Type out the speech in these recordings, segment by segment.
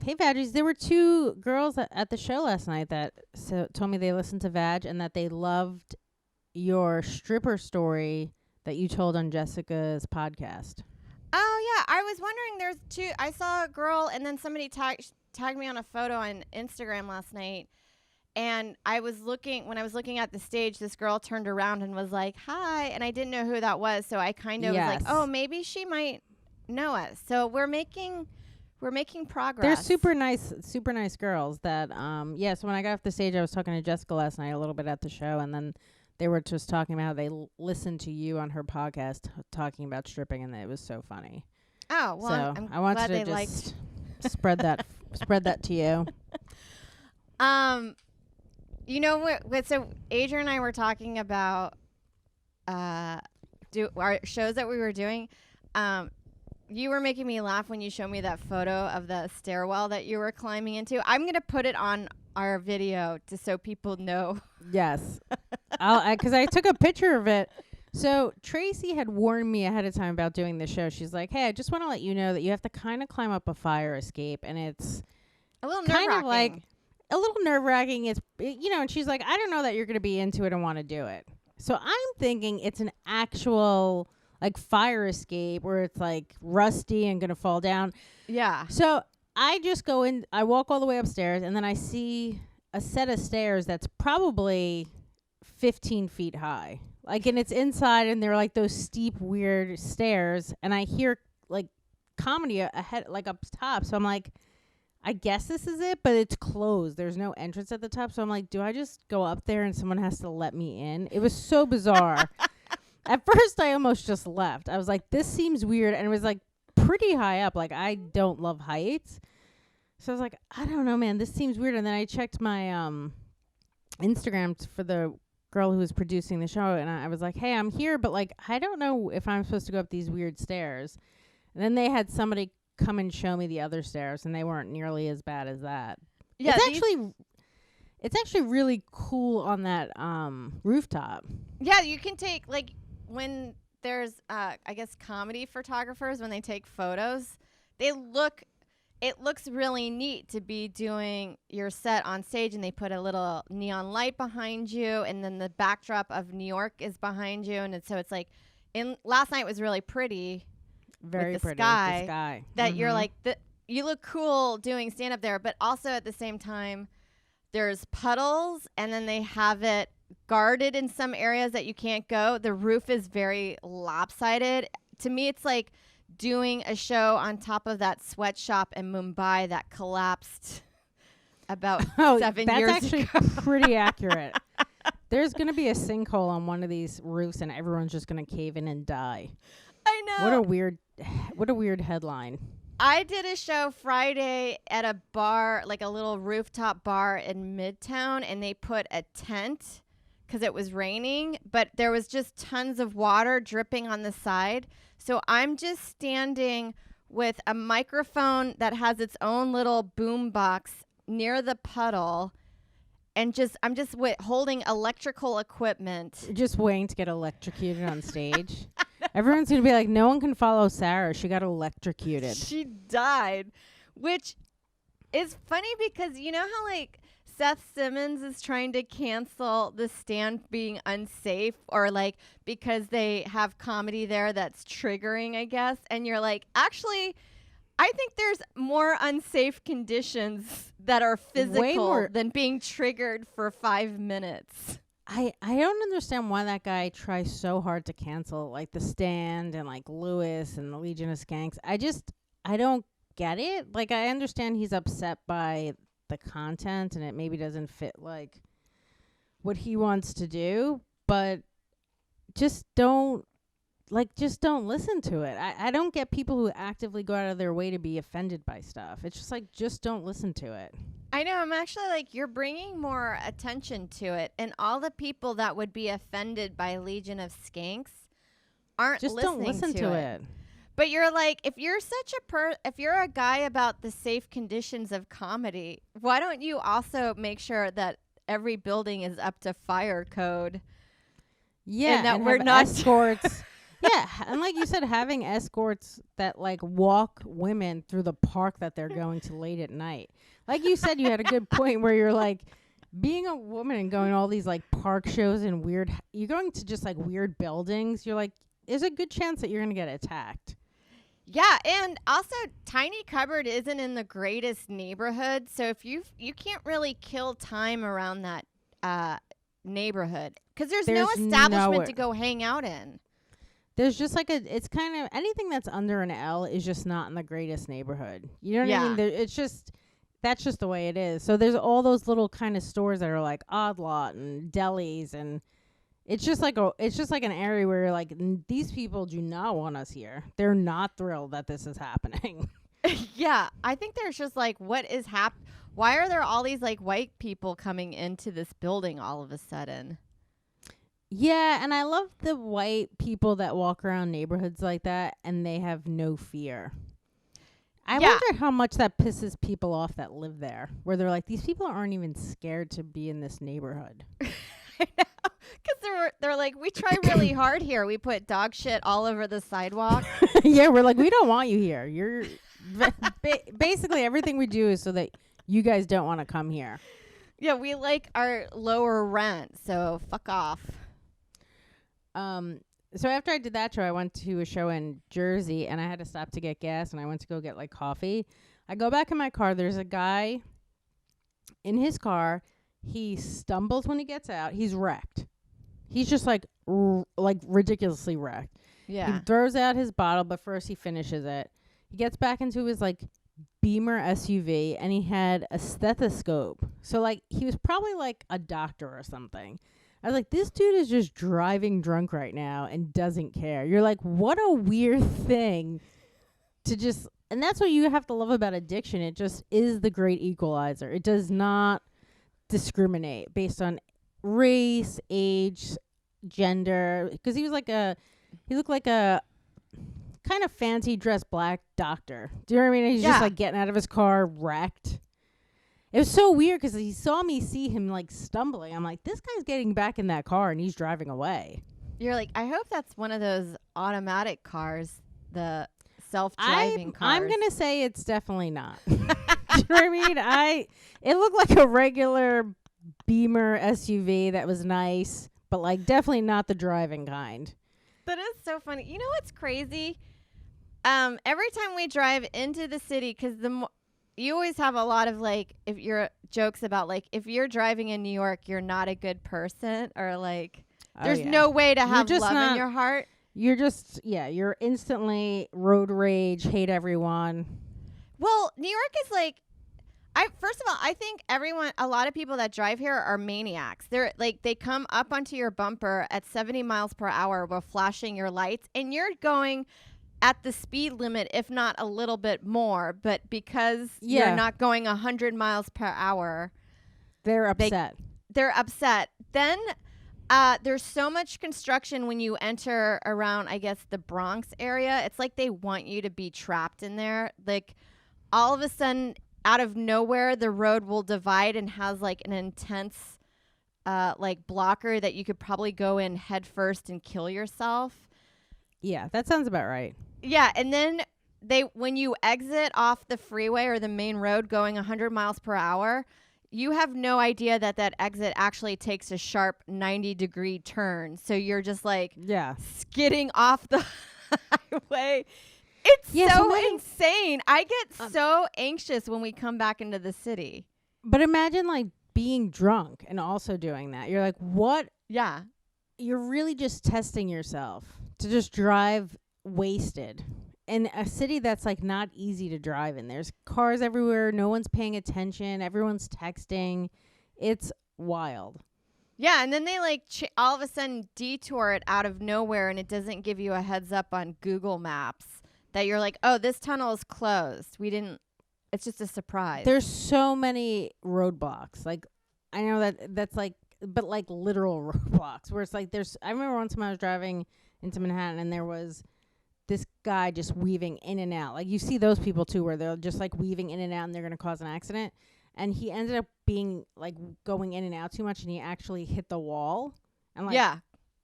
Hey, Vaggies. There were 2 girls at the show last night that told me they listened to Vag and that they loved your stripper story that you told on Jessica's podcast. Oh, yeah. I was wondering, there's 2. I saw a girl, and then somebody tagged me on a photo on Instagram last night. And when I was looking at the stage, this girl turned around and was like, hi. And I didn't know who that was. So I kind of was like, oh, maybe she might know us. So we're making progress. They're super nice girls that, so when I got off the stage, I was talking to Jessica last night a little bit at the show, and then they were just talking about how they listened to you on her podcast talking about stripping, and it was so funny. Oh, well, so I'm I wanted glad to they just spread that to you. You know what? So Adrienne and I were talking about our shows that we were doing. You were making me laugh when you showed me that photo of the stairwell that you were climbing into. I'm going to put it on our video just so people know. Yes. Because I took a picture of it. So Tracy had warned me ahead of time about doing the show. She's like, hey, I just want to let you know that you have to kind of climb up a fire escape. And it's a little kind nerve-wracking. of like a little nerve-wracking. And she's like, I don't know that you're going to be into it and want to do it. So I'm thinking it's an actual like fire escape where it's like rusty and gonna fall down. Yeah. So I just go in, I walk all the way upstairs, and then I see a set of stairs that's probably 15 feet high. Like, and it's inside, and they're like those steep, weird stairs, and I hear like comedy ahead, like up top. So I'm like, I guess this is it, but it's closed. There's no entrance at the top. So I'm like, do I just go up there and someone has to let me in? It was so bizarre. At first, I almost just left. I was like, this seems weird. And it was like pretty high up. Like, I don't love heights. So I was like, I don't know, man. This seems weird. And then I checked my Instagram for the girl who was producing the show. And I was like, hey, I'm here. But like, I don't know if I'm supposed to go up these weird stairs. And then they had somebody come and show me the other stairs. And they weren't nearly as bad as that. Yeah, it's actually really cool on that rooftop. Yeah, you can take like when there's I guess comedy photographers, when they take photos, it looks really neat to be doing your set on stage, and they put a little neon light behind you, and then the backdrop of New York is behind you, and so it's like last night was really pretty. Very with the pretty. Sky. That you're like you look cool doing stand up there, but also at the same time there's puddles, and then they have it guarded in some areas that you can't go. The roof is very lopsided. To me, it's like doing a show on top of that sweatshop in Mumbai that collapsed about 7 years ago. That's actually pretty accurate. There's going to be a sinkhole on one of these roofs, and everyone's just going to cave in and die. I know. What a weird headline. I did a show Friday at a bar, like a little rooftop bar in Midtown, and they put a tent because it was raining, but there was just tons of water dripping on the side. So I'm just standing with a microphone that has its own little boom box near the puddle, and I'm just holding electrical equipment. Just waiting to get electrocuted on stage. Everyone's going to be like, no one can follow Sarah. She got electrocuted. She died, which is funny because you know how like Seth Simmons is trying to cancel The Stand being unsafe, or like because they have comedy there that's triggering, I guess. And you're like, actually, I think there's more unsafe conditions that are physical than being triggered for 5 minutes. I don't understand why that guy tries so hard to cancel like The Stand and like Lewis and the Legion of Skanks. I don't get it. Like, I understand he's upset by the content and it maybe doesn't fit like what he wants to do, but just don't listen to it. I don't get people who actively go out of their way to be offended by stuff. It's just like, just don't listen to it. I know. I'm actually like, you're bringing more attention to it, and all the people that would be offended by Legion of Skanks aren't just listening don't listen to it. But you're like, if you're if you're a guy about the safe conditions of comedy, why don't you also make sure that every building is up to fire code? Yeah, and that and we're have not escorts. Yeah, and like you said, having escorts that like walk women through the park that they're going to late at night. Like you said, you had a good point where you're like being a woman and going to all these like park shows and you're going to just like weird buildings. You're like, there's a good chance that you're going to get attacked. Yeah, and also Tiny Cupboard isn't in the greatest neighborhood, so if you can't really kill time around that neighborhood because there's no establishment nowhere to go hang out in. There's just like it's kind of anything that's under an L is just not in the greatest neighborhood. You know what I mean? That's just the way it is. So there's all those little kind of stores that are like Odd Lot and delis, and it's just like an area where you're like, these people do not want us here. They're not thrilled that this is happening. Yeah, I think there's just like, what is why are there all these like white people coming into this building all of a sudden? Yeah, and I love the white people that walk around neighborhoods like that and they have no fear. I wonder how much that pisses people off that live there, where they're like, these people aren't even scared to be in this neighborhood. I know, because they're like, we try really hard here. We put dog shit all over the sidewalk. Yeah, we're like, we don't want you here. You're basically everything we do is so that you guys don't want to come here. Yeah, we like our lower rent, so fuck off. So after I did that show, I went to a show in Jersey, and I had to stop to get gas, and I went to go get like coffee. I go back in my car. There's a guy in his car. He stumbles when he gets out. He's wrecked. He's just like ridiculously wrecked. Yeah. He throws out his bottle, but first he finishes it. He gets back into his like Beamer SUV, and he had a stethoscope. So like he was probably like a doctor or something. I was like, this dude is just driving drunk right now and doesn't care. You're like, what a weird thing to just, and that's what you have to love about addiction. It just is the great equalizer. It does not discriminate based on race, age, gender. Because he looked like a kind of fancy dressed black doctor. Do you know what I mean? He's just like getting out of his car wrecked. It was so weird because he saw me see him like stumbling. I'm like, this guy's getting back in that car and he's driving away. You're like, I hope that's one of those automatic cars, the self-driving cars. I'm going to say it's definitely not. Do you know what I mean? It looked like a regular Beamer SUV that was nice, but like definitely not the driving kind. That is so funny. You know what's crazy? Every time we drive into the city, because you always have a lot of like, if you're jokes about like, if you're driving in New York, you're not a good person, or like, there's no way to have love in your heart. You're just, you're instantly road rage, hate everyone. Well, New York is like, first of all, I think a lot of people that drive here are maniacs. They're like, they come up onto your bumper at 70 miles per hour while flashing your lights, and you're going at the speed limit, if not a little bit more, but because you're not going 100 miles per hour, they're upset. They're upset. Then there's so much construction when you enter around, I guess, the Bronx area. It's like they want you to be trapped in there. Like all of a sudden, out of nowhere, the road will divide and has like an intense like blocker that you could probably go in head first and kill yourself. Yeah, that sounds about right. Yeah, and then when you exit off the freeway or the main road going 100 miles per hour, you have no idea that exit actually takes a sharp 90-degree turn. So you're just like skidding off the highway. It's so insane. I get so anxious when we come back into the city. But imagine like being drunk and also doing that. You're like, what? Yeah. You're really just testing yourself to just drive wasted in a city that's like not easy to drive in. There's cars everywhere. No one's paying attention. Everyone's texting. It's wild. Yeah, and then they like all of a sudden detour it out of nowhere, and it doesn't give you a heads up on Google Maps that you're like, oh, this tunnel is closed. It's just a surprise. There's so many roadblocks. Like, I know that's like, but like literal roadblocks where it's like I remember one time I was driving into Manhattan and there was this guy just weaving in and out. Like you see those people too where they're just like weaving in and out and they're going to cause an accident. And he ended up being like going in and out too much and he actually hit the wall. And like,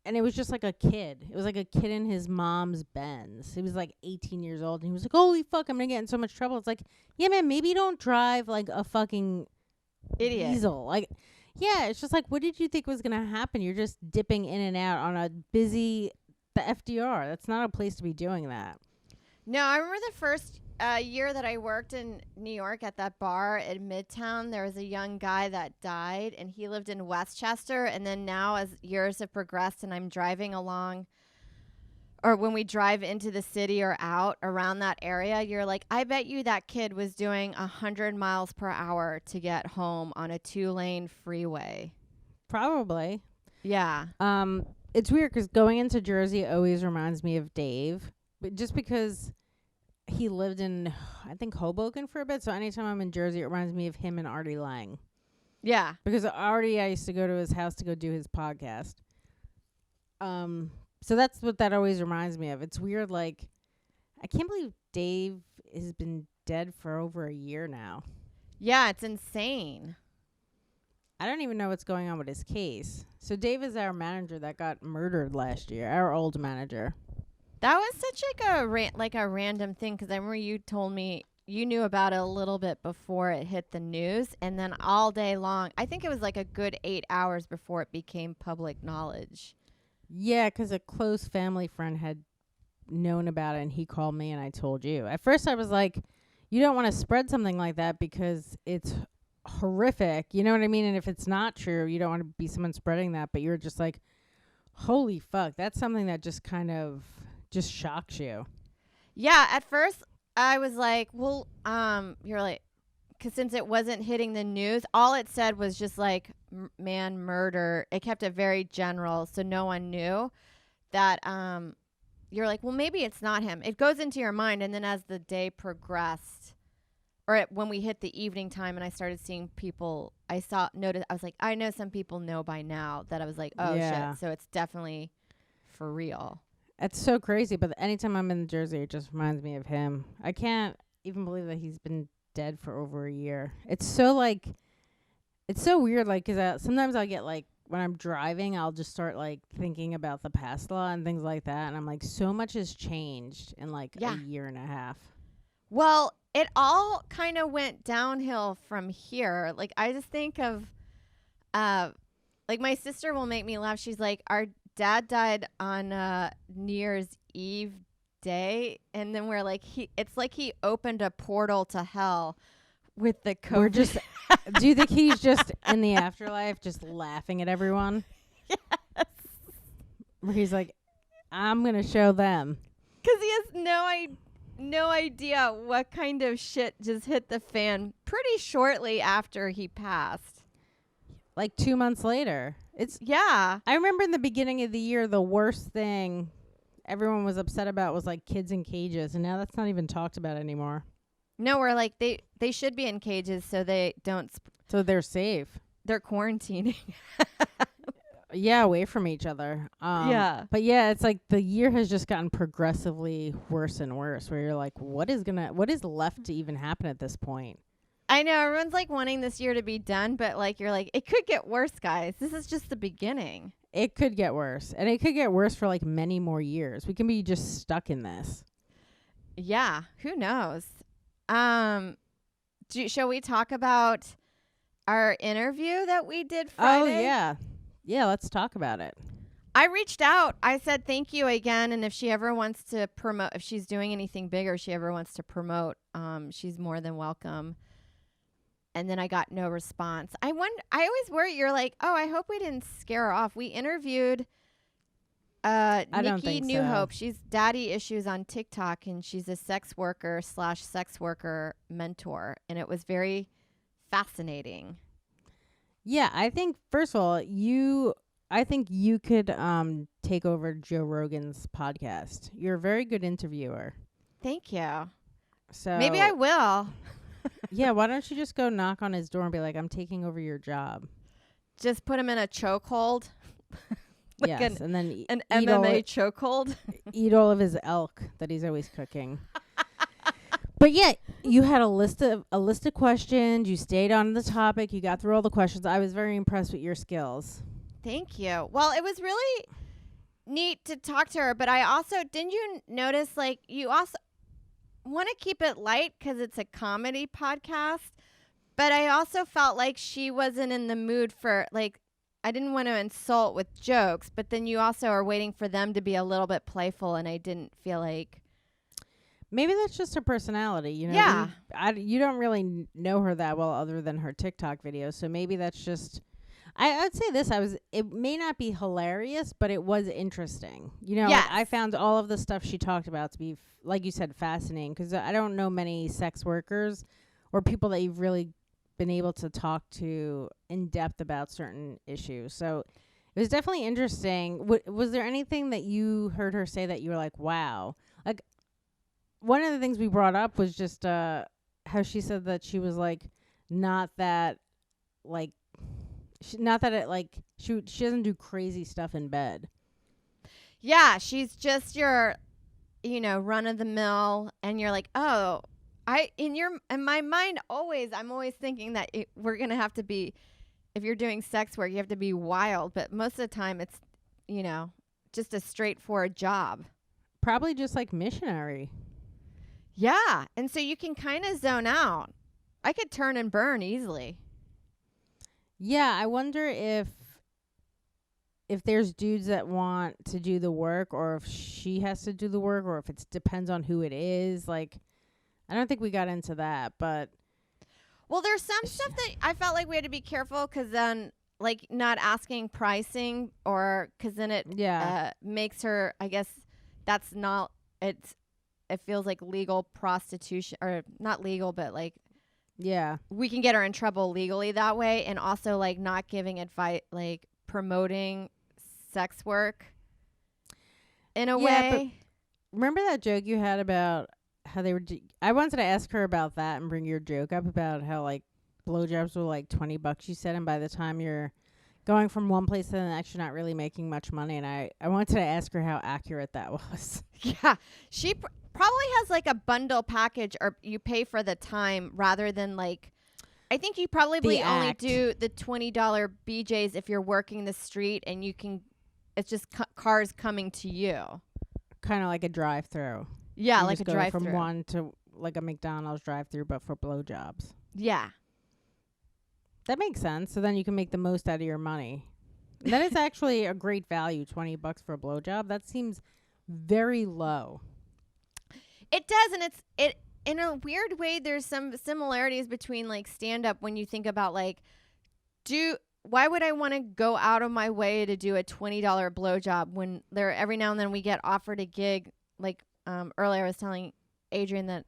And it was just like a kid. It was like a kid in his mom's Benz. He was like 18 years old. And he was like, holy fuck, I'm going to get in so much trouble. It's like, yeah, man, maybe don't drive like a fucking Idiot. diesel. Like, yeah, it's just like, what did you think was going to happen? You're just dipping in and out on a busy, the FDR. That's not a place to be doing that. No, I remember the first year that I worked in New York at that bar in Midtown. There was a young guy that died, and he lived in Westchester. And then now, as years have progressed, and I'm driving along, or when we drive into the city or out around that area, you're like, I bet you that kid was doing 100 miles per hour to get home on a 2-lane freeway. Probably. Yeah. It's weird because going into Jersey always reminds me of Dave, but just because he lived in, I think, Hoboken for a bit. So anytime I'm in Jersey, it reminds me of him and Artie Lang. Yeah. Because Artie, I used to go to his house to go do his podcast. So that's what that always reminds me of. It's weird, like, I can't believe Dave has been dead for over a year now. Yeah, it's insane. I don't even know what's going on with his case. So Dave is our manager that got murdered last year, our old manager. That was such like a random thing, because I remember you told me you knew about it a little bit before it hit the news, and then all day long, I think it was like a good 8 hours before it became public knowledge. Yeah, because a close family friend had known about it, and he called me, and I told you. At first, I was like, you don't want to spread something like that because it's horrific. You know what I mean? And if it's not true, you don't want to be someone spreading that. But you're just like, holy fuck, that's something that just kind of just shocks you. Yeah, at first I was like, well, you're like, because since it wasn't hitting the news, all it said was just like man murder. It kept it very general, so no one knew that. You're like, well, maybe it's not him. It goes into your mind, and then as the day progressed, or when we hit the evening time, and I started seeing people, I was like, I know some people know by now that I was like, oh shit, so it's definitely for real. It's so crazy, but anytime I'm in Jersey, it just reminds me of him. I can't even believe that he's been dead for over a year. It's so weird, like, because sometimes I'll get, like, when I'm driving, I'll just start, like, thinking about the past law and things like that, and I'm like, so much has changed in, like, a year and a half. Well, it all kind of went downhill from here. Like, I just think of, like, my sister will make me laugh. She's like, our dad died on New Year's Eve day, and then we're like, it's like he opened a portal to hell with the COVID. We're just, do you think he's just in the afterlife just laughing at everyone? Yes. Where he's like, I'm going to show them. Because he has no idea what kind of shit just hit the fan pretty shortly after he passed. Like 2 months later. Yeah. I remember in the beginning of the year, the worst thing everyone was upset about was like kids in cages. And now that's not even talked about anymore. No, we're like, they should be in cages so they don't. So they're safe. They're quarantining. Yeah, away from each other. Yeah. But yeah, it's like the year has just gotten progressively worse and worse, where you're like, what is left to even happen at this point? I know everyone's like wanting this year to be done, but like you're like, it could get worse, guys. This is just the beginning. It could get worse, and it could get worse for like many more years. We can be just stuck in this. Yeah, who knows? Shall we talk about our interview that we did Friday? Oh yeah, let's talk about it. I reached out. I said thank you again, and if she ever wants to promote, if she's doing anything bigger, she ever wants to promote, she's more than welcome. And then I got no response. I always worry. You're like, oh, I hope we didn't scare her off. We interviewed Nikki Newhope. She's daddy issues on TikTok, and she's a sex worker/sex worker mentor. And it was very fascinating. Yeah, I think, first of all, I think you could take over Joe Rogan's podcast. You're a very good interviewer. Thank you. So maybe I will. Yeah, why don't you just go knock on his door and be like, I'm taking over your job. Just put him in a chokehold. Like yes, and then an MMA chokehold. Eat all of his elk that he's always cooking. But yeah, you had a list of questions. You stayed on the topic. You got through all the questions. I was very impressed with your skills. Thank you. Well, it was really neat to talk to her, but I also didn't you notice like you also want to keep it light because it's a comedy podcast, but I also felt like she wasn't in the mood for like I didn't want to insult with jokes, but then you also are waiting for them to be a little bit playful, and I didn't feel like Maybe that's just her personality. You know, Yeah. you don't really know her that well other than her TikTok videos. So maybe that's just. I'd say this. It may not be hilarious, but it was interesting. You know, Yes. I found all of the stuff she talked about to be, like you said, fascinating. Because I don't know many sex workers or people that you've really been able to talk to in depth about certain issues. So it was definitely interesting. Was there anything that you heard her say that you were like, wow? Like, one of the things we brought up was just how she said that she was like not that like not that it like she doesn't do crazy stuff in bed. Yeah, she's just your, run of the mill, and you're like, oh, in my mind I'm always thinking that we're gonna have to be, if you're doing sex work, you have to be wild, but most of the time it's, just a straightforward job. Probably just like missionary. Yeah, and so you can kind of zone out. I could turn and burn easily. Yeah, I wonder if there's dudes that want to do the work, or if she has to do the work, or if it depends on who it is. Like, I don't think we got into that, but well, there's some stuff that I felt like we had to be careful because then, like, not asking pricing, or because then it makes her. I guess that's not. It feels like legal prostitution, or not legal, but like. Yeah. We can get her in trouble legally that way, and also like not giving advice, like promoting sex work in a way. But remember that joke you had about how they were I wanted to ask her about that and bring your joke up about how like blowjobs were like $20 you said, and by the time you're going from one place to the next you're not really making much money, and I wanted to ask her how accurate that was. Yeah. She probably has like a bundle package, or you pay for the time rather than like, I think you probably only do the $20 BJs if you're working the street and you can, it's just cars coming to you. Kind of like a drive-through. Yeah, you like just a go drive-through. from one to like a McDonald's drive-through, but for blowjobs. Yeah. That makes sense. So then you can make the most out of your money. That is actually a great value, $20 for a blowjob. That seems very low. It does, and it in a weird way. There's some similarities between like stand up when you think about like, why would I want to go out of my way to do a $20 blowjob when there every now and then we get offered a gig? Like earlier, I was telling Adrienne that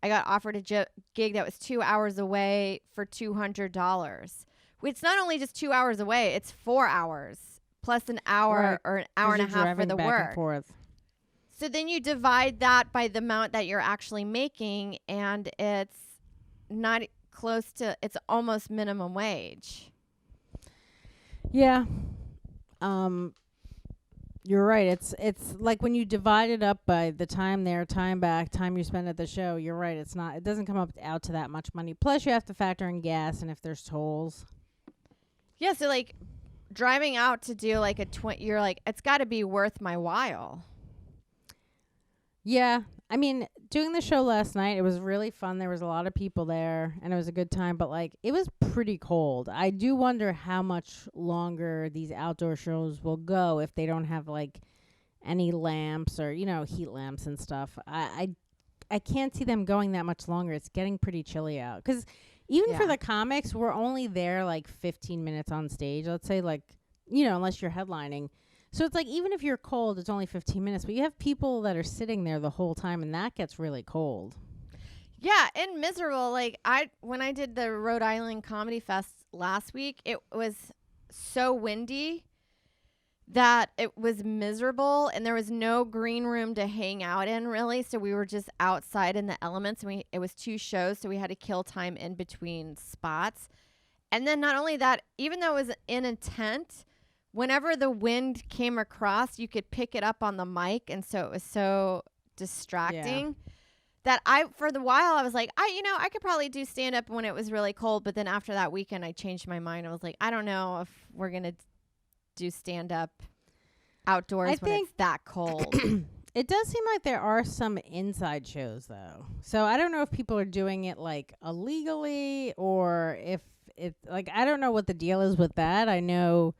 I got offered a gig that was 2 hours away for $200. It's not only just 2 hours away; it's 4 hours plus an hour or an hour and a half for the work. And forth. So then you divide that by the amount that you're actually making, and it's not close to, it's almost minimum wage. Yeah. You're right. It's like when you divide it up by the time there, time back, time you spend at the show, you're right. It doesn't come out to that much money. Plus you have to factor in gas and if there's tolls. Yeah. So like driving out to do like you're like, it's got to be worth my while. Yeah. I mean, doing the show last night, it was really fun. There was a lot of people there and it was a good time, but like it was pretty cold. I do wonder how much longer these outdoor shows will go if they don't have like any lamps or, heat lamps and stuff. I can't see them going that much longer. It's getting pretty chilly out. 'Cause even for the comics, we're only there like 15 minutes on stage. Let's say like, unless you're headlining. So it's like, even if you're cold, it's only 15 minutes, but you have people that are sitting there the whole time, and that gets really cold. Yeah, and miserable. Like when I did the Rhode Island Comedy Fest last week, it was so windy that it was miserable, and there was no green room to hang out in really. So we were just outside in the elements, and it was 2 shows, so we had to kill time in between spots. And then not only that, even though it was in a tent, whenever the wind came across, you could pick it up on the mic, and so it was so distracting that for the while I was like, I could probably do stand up when it was really cold, but then after that weekend I changed my mind. I was like, I don't know if we're gonna do stand up. outdoors when it's that cold. It does seem like there are some inside shows though. So I don't know if people are doing it like illegally or if it like I don't know what the deal is with that. I know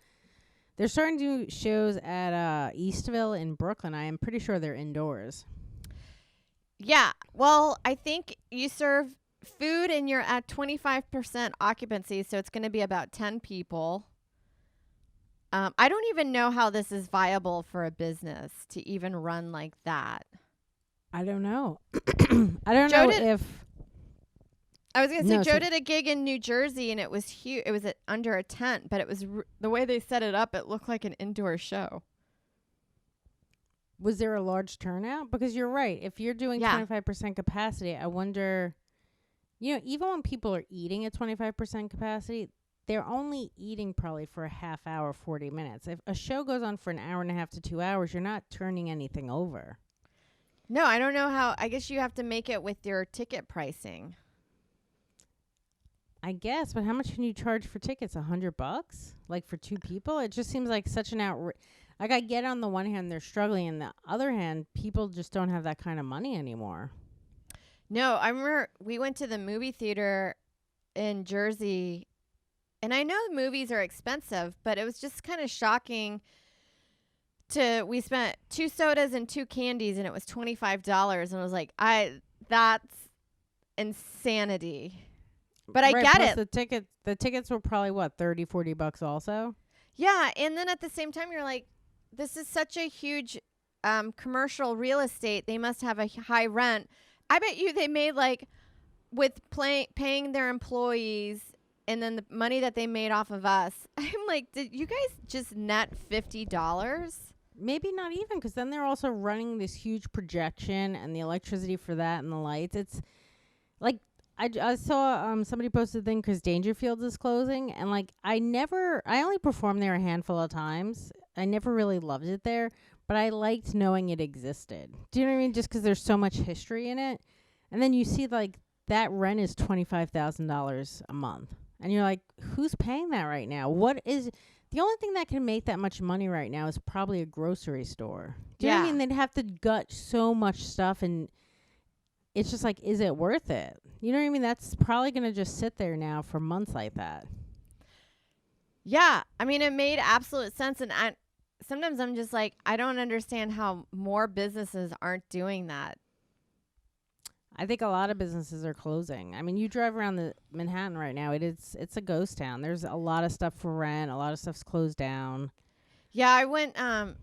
they're starting to do shows at Eastville in Brooklyn. I am pretty sure they're indoors. Yeah. Well, I think you serve food and you're at 25% occupancy, so it's going to be about 10 people. I don't even know how this is viable for a business to even run like that. I don't know. I don't know if I was going to say Joe did a gig in New Jersey and it was huge. It was under a tent, but it was the way they set it up, it looked like an indoor show. Was there a large turnout? Because you're right. If you're doing 25% capacity, I wonder, even when people are eating at 25% capacity, they're only eating probably for a half hour, 40 minutes. If a show goes on for an hour and a half to 2 hours, you're not turning anything over. No, I don't know how. I guess you have to make it with your ticket pricing. I guess, but how much can you charge for tickets? $100? Like for 2 people? It just seems like such an like I get on the one hand they're struggling, and the other hand people just don't have that kind of money anymore. No, I remember we went to the movie theater in Jersey, and I know movies are expensive, but it was just kind of shocking. We spent 2 sodas and 2 candies, and it was $25, and I was like, that's insanity. But I get it. The tickets were probably what, $30-$40 also? Yeah, and then at the same time you're like, this is such a huge commercial real estate. They must have a high rent. I bet you they made like with paying their employees and then the money that they made off of us. I'm like, did you guys just net $50? Maybe not even, because then they're also running this huge projection and the electricity for that and the lights. It's like I saw somebody posted a thing because Dangerfield is closing, and like I only performed there a handful of times. I never really loved it there, but I liked knowing it existed. Do you know what I mean? Just because there's so much history in it, and then you see like that rent is $25,000 a month, and you're like, who's paying that right now? What is the only thing that can make that much money right now is probably a grocery store. Do you know what I mean? They'd have to gut so much stuff, and it's just like, is it worth it? You know what I mean? That's probably going to just sit there now for months like that. Yeah. I mean, it made absolute sense. And sometimes I'm just like, I don't understand how more businesses aren't doing that. I think a lot of businesses are closing. I mean, you drive around the Manhattan right now, it's a ghost town. There's a lot of stuff for rent. A lot of stuff's closed down. Yeah, I went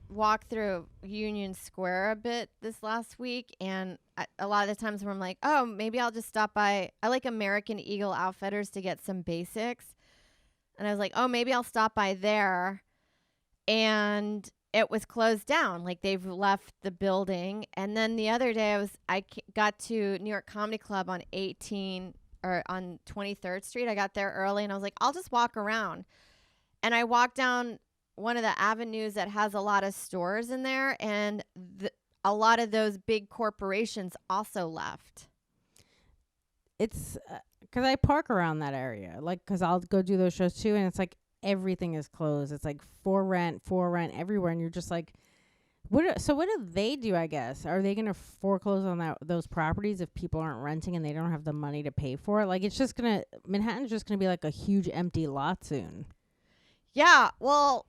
walk through Union Square a bit this last week, and a lot of the times where I'm like, oh, maybe I'll just stop by. I like American Eagle Outfitters to get some basics, and I was like, oh, maybe I'll stop by there, and it was closed down. Like they've left the building. And then the other day I got to New York Comedy Club on 23rd Street. I got there early, and I was like, I'll just walk around, and I walked down one of the avenues that has a lot of stores in there, and a lot of those big corporations also left. It's because I park around that area, like, because I'll go do those shows too, and it's like everything is closed. It's like for rent everywhere, and you're just like, what do they do? I guess, are they going to foreclose on those properties if people aren't renting and they don't have the money to pay for it? Like, Manhattan's just gonna be like a huge empty lot soon. Yeah, well.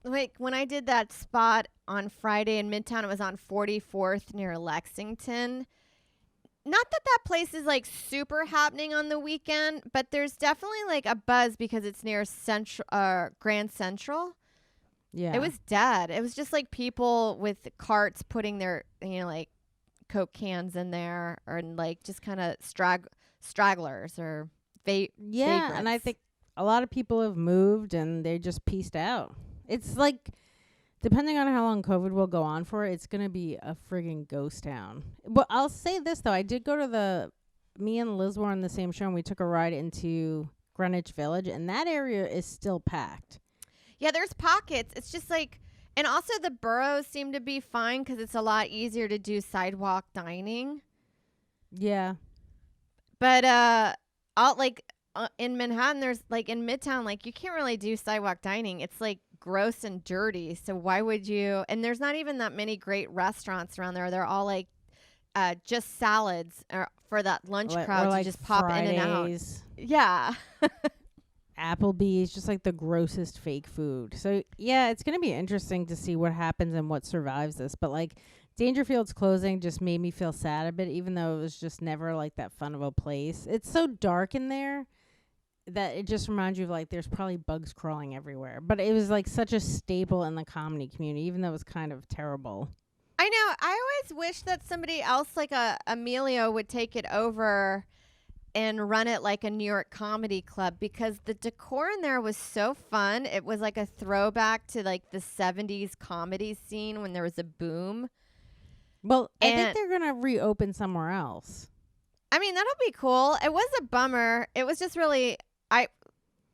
Like, when I did that spot on Friday in Midtown, it was on 44th near Lexington. Not that place is, like, super happening on the weekend, but there's definitely, like, a buzz because it's near Grand Central. Yeah. It was dead. It was just, like, people with carts putting their, like, Coke cans in there or, like, just kind of stragglers or vagrants. And I think a lot of people have moved and they just pieced out. It's like, depending on how long COVID will go on for, it's going to be a friggin' ghost town. But I'll say this, though. I did go to me and Liz were on the same show, and we took a ride into Greenwich Village, and that area is still packed. Yeah, there's pockets. It's just like, and also the boroughs seem to be fine because it's a lot easier to do sidewalk dining. Yeah. But, in Manhattan, there's like in Midtown, like you can't really do sidewalk dining. It's like gross and dirty. So why would you? And there's not even that many great restaurants around there. They're all like just salads for that lunch crowd to like just pop in and out. Fridays, Yeah. Applebee's, just like the grossest fake food. So yeah, it's gonna be interesting to see what happens and what survives this. But like Dangerfield's closing just made me feel sad a bit, even though it was just never like that fun of a place. It's so dark in there that it just reminds you of like there's probably bugs crawling everywhere. But it was like such a staple in the comedy community, even though it was kind of terrible. I know. I always wish that somebody else like Emilio would take it over and run it like a New York comedy club, because the decor in there was so fun. It was like a throwback to like the 70s comedy scene when there was a boom. Well, I think they're going to reopen somewhere else. I mean, that'll be cool. It was a bummer. It was just really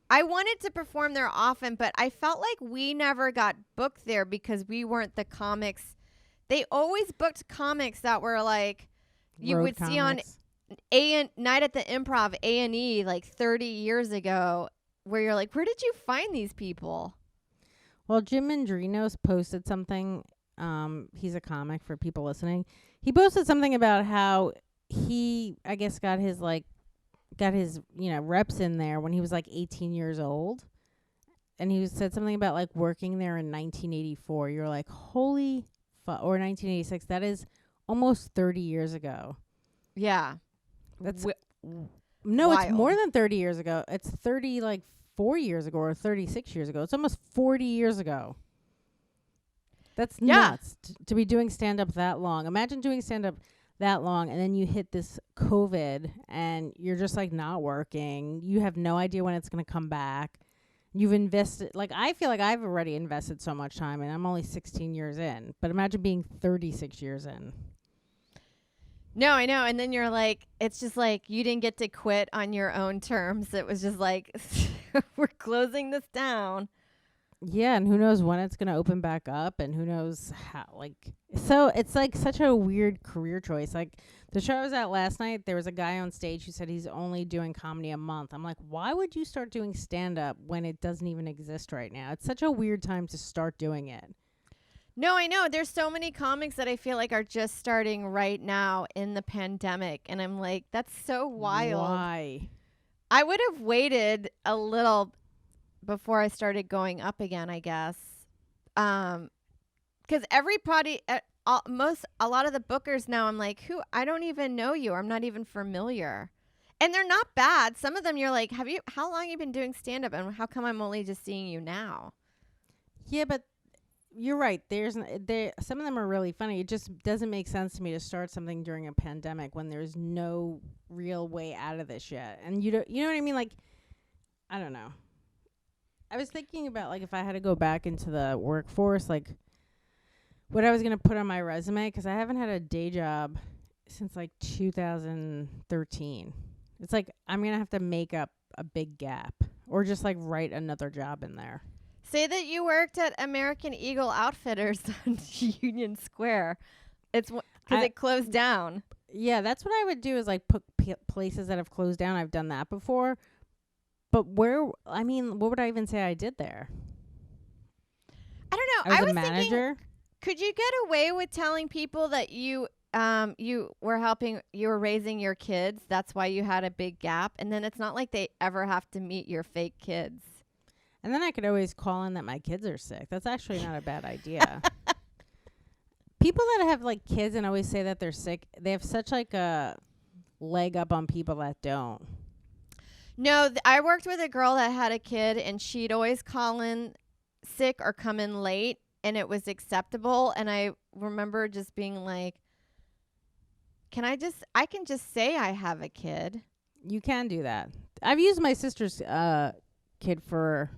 I wanted to perform there often, but I felt like we never got booked there because we weren't the comics. They always booked comics that were like you would see on Night at the Improv A&E like 30 years ago, where you're like, where did you find these people? Well, Jim Mandrinos posted something. He's a comic for people listening. He posted something about how he, I guess, got his reps in there when he was like 18 years old. And he said something about like working there in 1984. You're like, holy fuck, or 1986. That is almost 30 years ago. Yeah. That's no, it's more than 30 years ago. It's 4 years ago or 36 years ago. It's almost 40 years ago. That's nuts to be doing stand-up that long. Imagine doing stand-up that long and then you hit this COVID and you're just like not working. You have no idea when it's going to come back. You've invested, like, I feel like I've already invested so much time and I'm only 16 years in. But imagine being 36 years in. No, I know. And then you're like, it's just like you didn't get to quit on your own terms. It was just like, we're closing this down. Yeah, and who knows when it's going to open back up and who knows how, like, so it's like such a weird career choice. Like, the show I was at last night, there was a guy on stage who said he's only doing comedy a month. I'm like, why would you start doing stand-up when it doesn't even exist right now? It's such a weird time to start doing it. No, I know. There's so many comics that I feel like are just starting right now in the pandemic. And I'm like, that's so wild. Why? I would have waited a little before I started going up again, I guess. Because everybody, a lot of the bookers now, I'm like, I don't even know you. I'm not even familiar. And they're not bad. Some of them you're like, how long have you been doing stand-up? And how come I'm only just seeing you now? Yeah, but you're right. Some of them are really funny. It just doesn't make sense to me to start something during a pandemic when there's no real way out of this yet. And you know what I mean? Like, I don't know. I was thinking about like if I had to go back into the workforce, like what I was going to put on my resume, because I haven't had a day job since like 2013. It's like I'm going to have to make up a big gap or just like write another job in there. Say that you worked at American Eagle Outfitters on Union Square. It's because it closed down. Yeah, that's what I would do is like put places that have closed down. I've done that before. But what would I even say I did there? I don't know. I was a manager. Thinking, could you get away with telling people that you were raising your kids? That's why you had a big gap. And then it's not like they ever have to meet your fake kids. And then I could always call in that my kids are sick. That's actually not a bad idea. People that have like kids and always say that they're sick, they have such like a leg up on people that don't. No, I worked with a girl that had a kid and she'd always call in sick or come in late and it was acceptable. And I remember just being like, I can just say I have a kid. You can do that. I've used my sister's kid for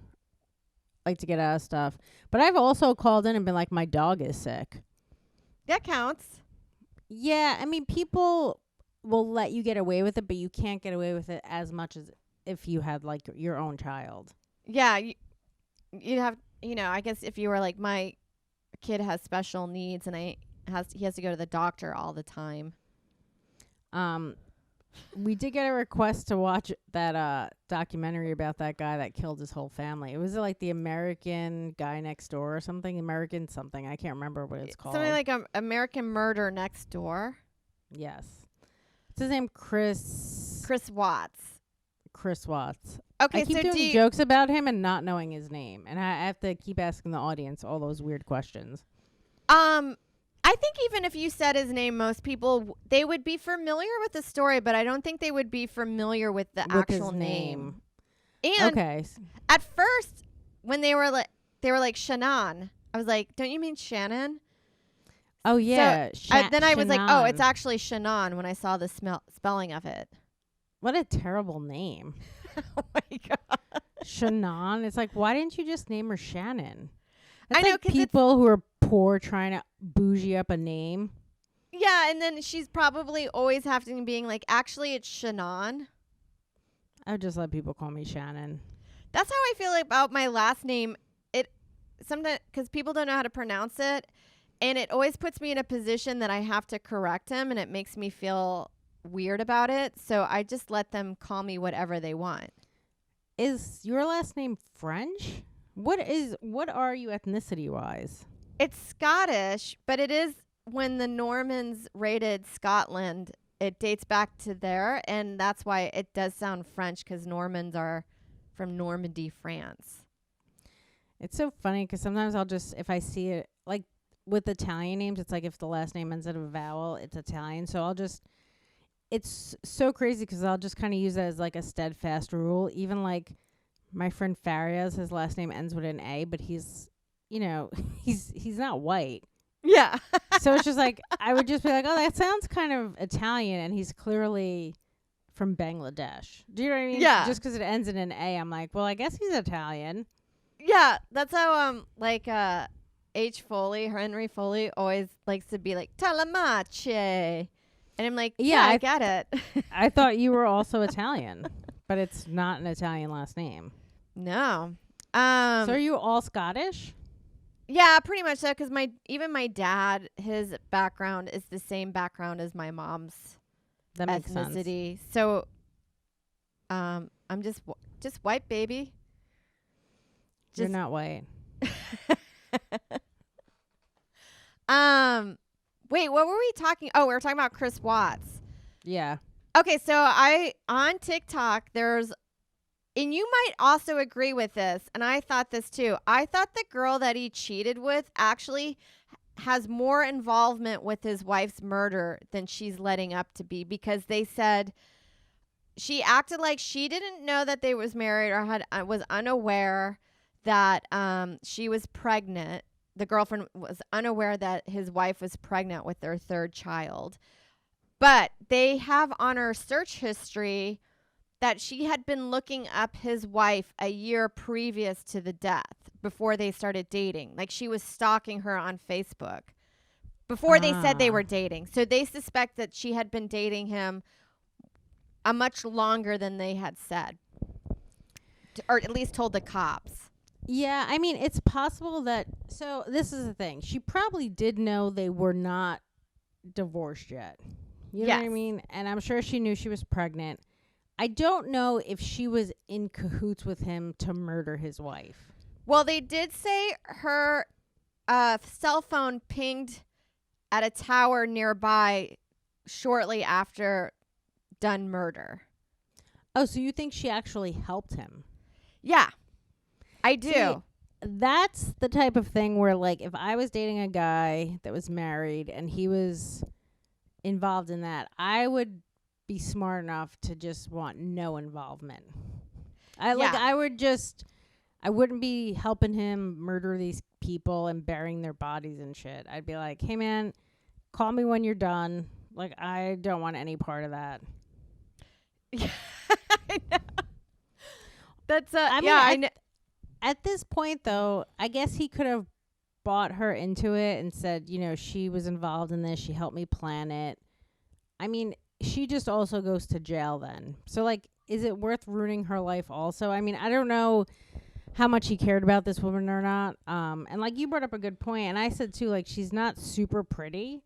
like to get out of stuff. But I've also called in and been like, my dog is sick. That counts. Yeah, I mean, people will let you get away with it, but you can't get away with it as much as if you had like your own child. Yeah, you'd have, I guess if you were like, my kid has special needs and he has to go to the doctor all the time. We did get a request to watch that documentary about that guy that killed his whole family. It was like the American Guy Next Door or something. American something. I can't remember what it's called. Something like American Murder Next Door. Yes. What's his name? Chris Watts. Chris Watts. Okay, I keep so doing jokes about him and not knowing his name. And I have to keep asking the audience all those weird questions. I think even if you said his name, most people, they would be familiar with the story, but I don't think they would be familiar with the actual name. And okay. At first, when they were like Shannon, I was like, don't you mean Shannon? Oh, yeah. So, then I was like, oh, it's actually Shannon when I saw the spelling of it. What a terrible name. Oh, my God. Shannon. It's like, why didn't you just name her Shannon? That's I know, like people who are poor trying to bougie up a name. Yeah, and then she's probably always having being like, actually, it's Shannon. I would just let people call me Shannon. That's how I feel about my last name. It sometimes because people don't know how to pronounce it, and it always puts me in a position that I have to correct them, and it makes me feel weird about it. So I just let them call me whatever they want. Is your last name French? What are you ethnicity wise? It's Scottish, but it is when the Normans raided Scotland. It dates back to there, and that's why it does sound French because Normans are from Normandy, France. It's so funny because sometimes I'll just, if I see it, like with Italian names, it's like if the last name ends in a vowel, it's Italian. So it's so crazy because I'll just kind of use it as like a steadfast rule. Even like my friend Farias, his last name ends with an A, but he's, he's not white. Yeah. So it's just like, I would just be like, oh, that sounds kind of Italian. And he's clearly from Bangladesh. Do you know what I mean? Yeah. Just because it ends in an A, I'm like, well, I guess he's Italian. Yeah. That's how, Henry Foley always likes to be like, Talamache. And I'm like, yeah, I get it. I thought you were also Italian, but it's not an Italian last name. No. So are you all Scottish? Yeah, pretty much so. Because even my dad, his background is the same background as my mom's that makes ethnicity. Sense. So, I'm just white, baby. You're not white. Wait, what were we talking? Oh, we were talking about Chris Watts. Yeah. Okay, so on TikTok, and you might also agree with this, and I thought this too. I thought the girl that he cheated with actually has more involvement with his wife's murder than she's letting up to be, because they said she acted like she didn't know that they was married or was unaware that she was pregnant. The girlfriend was unaware that his wife was pregnant with their third child. But they have on her search history that she had been looking up his wife a year previous to the death, before they started dating. Like, she was stalking her on Facebook before they said they were dating. So they suspect that she had been dating him a much longer than they had said, or at least told the cops. Yeah, I mean, it's possible that... So, this is the thing. She probably did know they were not divorced yet. You know what I mean? And I'm sure she knew she was pregnant. I don't know if she was in cahoots with him to murder his wife. Well, they did say her cell phone pinged at a tower nearby shortly after done murder. Oh, so you think she actually helped him? Yeah. I do. See, that's the type of thing where, like, if I was dating a guy that was married and he was involved in that, I would be smart enough to just want no involvement. I wouldn't be helping him murder these people and burying their bodies and shit. I'd be like, hey man, call me when you're done. Like, I don't want any part of that. Yeah, I know. That's I know. At this point, though, I guess he could have bought her into it and said, she was involved in this. She helped me plan it. I mean, she just also goes to jail then. So, like, is it worth ruining her life also? I mean, I don't know how much he cared about this woman or not. And, like, you brought up a good point. And I said, too, like, she's not super pretty,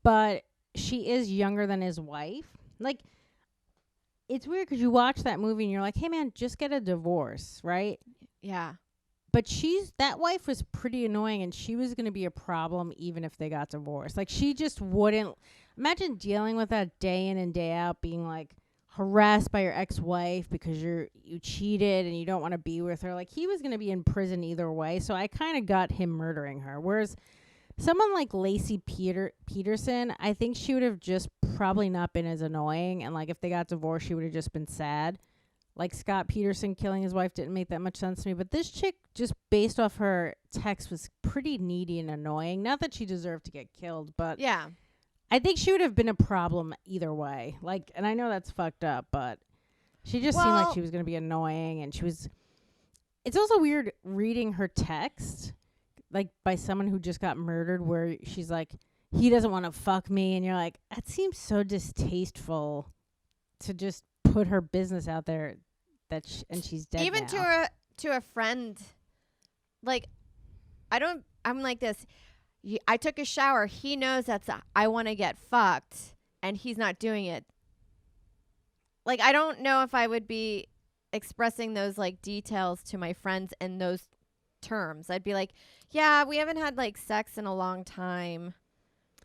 but she is younger than his wife. Like, it's weird because you watch that movie and you're like, hey, man, just get a divorce, right? Yeah. But that wife was pretty annoying, and she was going to be a problem even if they got divorced. Like, she just wouldn't. Imagine dealing with that day in and day out, being like harassed by your ex-wife because you cheated and you don't want to be with her. Like, he was going to be in prison either way. So I kind of got him murdering her. Whereas someone like Lacey Peterson, I think she would have just probably not been as annoying. And like, if they got divorced, she would have just been sad. Like, Scott Peterson killing his wife didn't make that much sense to me. But this chick, just based off her text, was pretty needy and annoying. Not that she deserved to get killed, but Yeah. I think she would have been a problem either way. Like, and I know that's fucked up, but she just seemed like she was going to be annoying. And it's also weird reading her text, like, by someone who just got murdered, where she's like, he doesn't want to fuck me. And you're like, that seems so distasteful to just put her business out there and she's dead Even now. to a friend, like, I'm like this. I took a shower. He knows I want to get fucked, and he's not doing it. Like, I don't know if I would be expressing those, like, details to my friends in those terms. I'd be like, yeah, we haven't had, like, sex in a long time.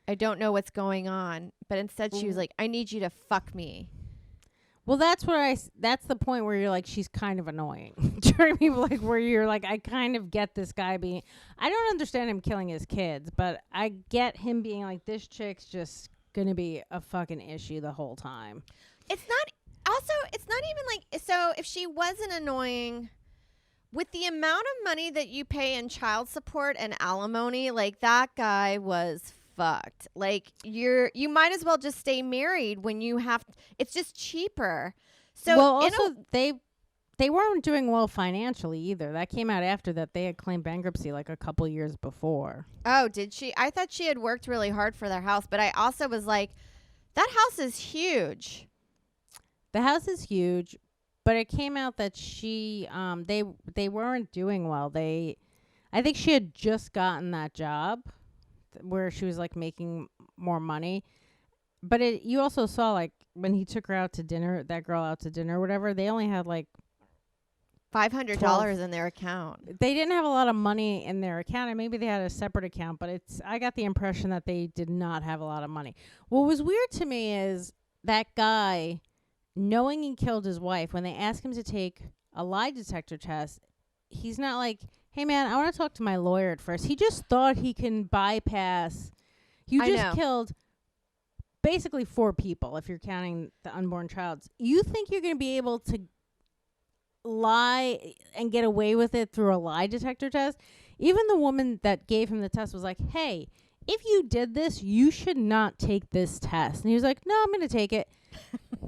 I don't know what's going on. But instead she was like, I need you to fuck me. Well, that's the point where you're like, she's kind of annoying. Do you know what I mean? Like, where you're like, I kind of get this guy being, I don't understand him killing his kids, but I get him being like, this chick's just gonna be a fucking issue the whole time. It's not even like, so if she wasn't annoying, with the amount of money that you pay in child support and alimony, like, that guy was fucked. Like, you might as well just stay married when you have it's just cheaper. So, well, also they weren't doing well financially either. That came out after that. They had claimed bankruptcy like a couple years before. Oh, did she? I thought she had worked really hard for their house, but I also was like, that house is huge. The house is huge, but it came out that they weren't doing well. I think she had just gotten that job where she was like making more money. But you also saw, like, when he took her out to dinner, that girl out to dinner or whatever, they only had like $500 in their account. They didn't have a lot of money in their account, and maybe they had a separate account, but I got the impression that they did not have a lot of money. What was weird to me is that guy, knowing he killed his wife, when they asked him to take a lie detector test, he's not like, hey, man, I want to talk to my lawyer at first. He just thought he can bypass. You just killed basically 4 people, if you're counting the unborn child. You think you're going to be able to lie and get away with it through a lie detector test? Even the woman that gave him the test was like, hey, if you did this, you should not take this test. And he was like, no, I'm going to take it.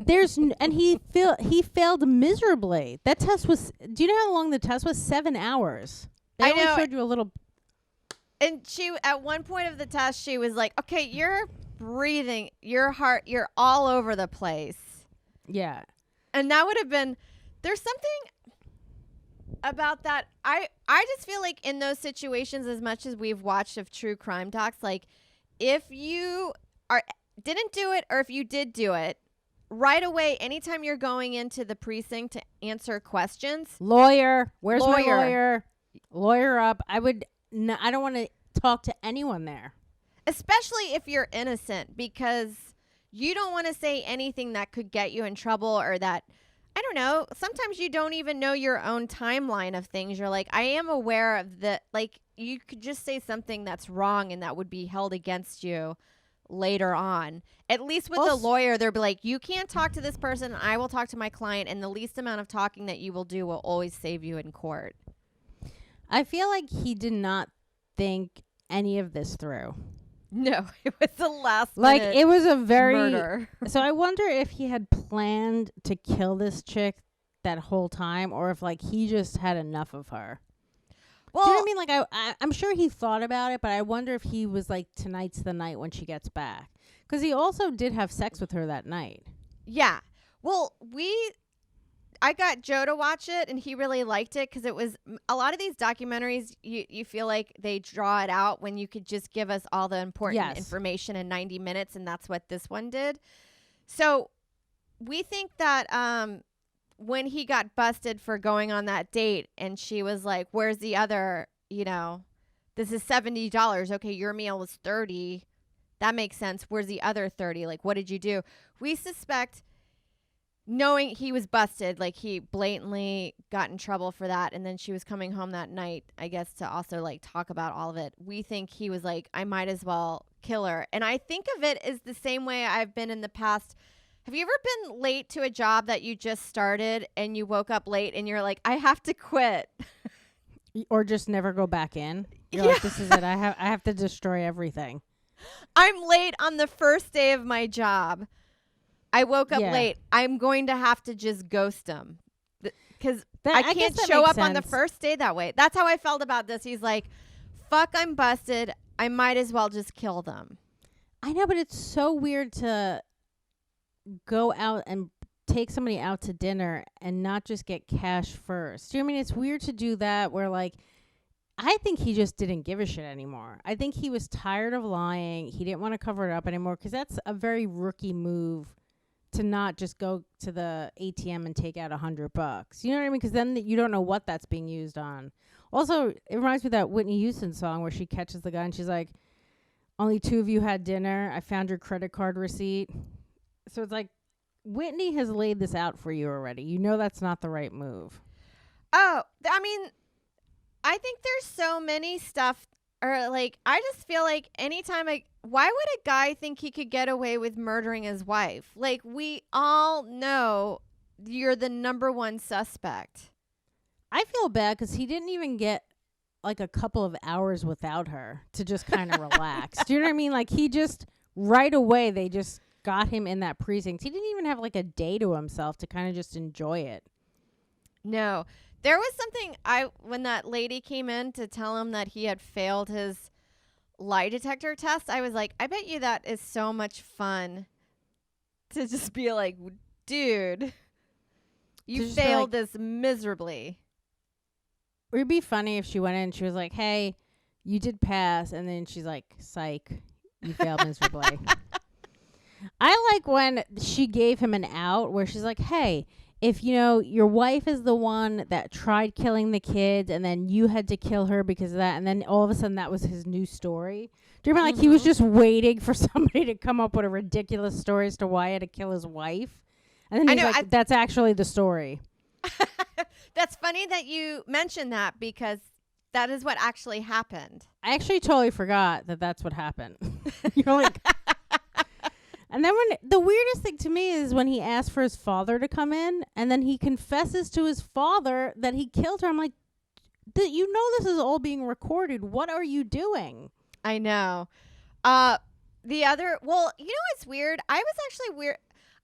And he failed miserably. That test was, do you know how long the test was? 7 hours. They only showed you a little. And she, at one point of the test, she was like, okay, you're breathing, your heart, you're all over the place. Yeah. And that would have been, there's something about that. I just feel like in those situations, as much as we've watched of true crime docs, like, if you didn't do it, or if you did do it, right away, anytime you're going into the precinct to answer questions, lawyer, where's my lawyer? Lawyer up. I don't want to talk to anyone there. Especially if you're innocent, because you don't want to say anything that could get you in trouble, or that, I don't know, sometimes you don't even know your own timeline of things. You're like, I am aware of like, you could just say something that's wrong and that would be held against you later on. At least with a lawyer, they'll be like, you can't talk to this person. I will talk to my client, and the least amount of talking that you will do will always save you in court. I feel like he did not think any of this through. No, it was the last minute. Like, it was a very murder. So I wonder if he had planned to kill this chick that whole time, or if, like, he just had enough of her. Well, do you know what I mean? Like, I'm sure he thought about it, but I wonder if he was like, tonight's the night when she gets back. Because he also did have sex with her that night. Yeah. Well, I got Joe to watch it, and he really liked it, because it was a lot of these documentaries, you feel like they draw it out when you could just give us all the important information in 90 minutes, and that's what this one did. So we think that when he got busted for going on that date and she was like, where's the other, this is $70. Okay, your meal was $30. That makes sense. Where's the other 30? Like, what did you do? We suspect, knowing he was busted, like he blatantly got in trouble for that. And then she was coming home that night, I guess, to also like talk about all of it. We think he was like, I might as well kill her. And I think of it as the same way I've been in the past. Have you ever been late to a job that you just started and you woke up late and you're like, I have to quit? Or just never go back in. You're like, this is it. I have to destroy everything. I'm late on the first day of my job. I woke up late. I'm going to have to just ghost him because I can't show up on the first day that way. That's how I felt about this. He's like, fuck, I'm busted. I might as well just kill them. I know, but it's so weird to go out and take somebody out to dinner and not just get cash first. I mean, it's weird to do that where, like, I think he just didn't give a shit anymore. I think he was tired of lying. He didn't want to cover it up anymore because that's a very rookie move to not just go to the ATM and take out $100. You know what I mean? Because then you don't know what that's being used on. Also, it reminds me of that Whitney Houston song where she catches the guy and she's like, only 2 of you had dinner. I found your credit card receipt. So it's like, Whitney has laid this out for you already. You know that's not the right move. Oh, I mean, I think there's so many stuff, or like, I just feel like anytime why would a guy think he could get away with murdering his wife? Like, we all know you're the number one suspect. I feel bad because he didn't even get like a couple of hours without her to just kind of relax. Do you know what I mean? Like, he just, right away, they just got him in that precinct. He didn't even have like a day to himself to kind of just enjoy it. No. There was something when that lady came in to tell him that he had failed his lie detector test, I was like, I bet you that is so much fun to just be like, dude, you failed this miserably. It would be funny if she went in and she was like, hey, you did pass. And then she's like, psych, you failed miserably. I like when she gave him an out where she's like, hey, if, your wife is the one that tried killing the kids and then you had to kill her because of that, and then all of a sudden that was his new story. Do you remember, like, he was just waiting for somebody to come up with a ridiculous story as to why he had to kill his wife? And then he's like, that's actually the story. That's funny that you mentioned that because that is what actually happened. I actually totally forgot that that's what happened. You're like... And then the weirdest thing to me is when he asked for his father to come in and then he confesses to his father that he killed her. I'm like, you know this is all being recorded. What are you doing? I know. It's weird. I was actually weird.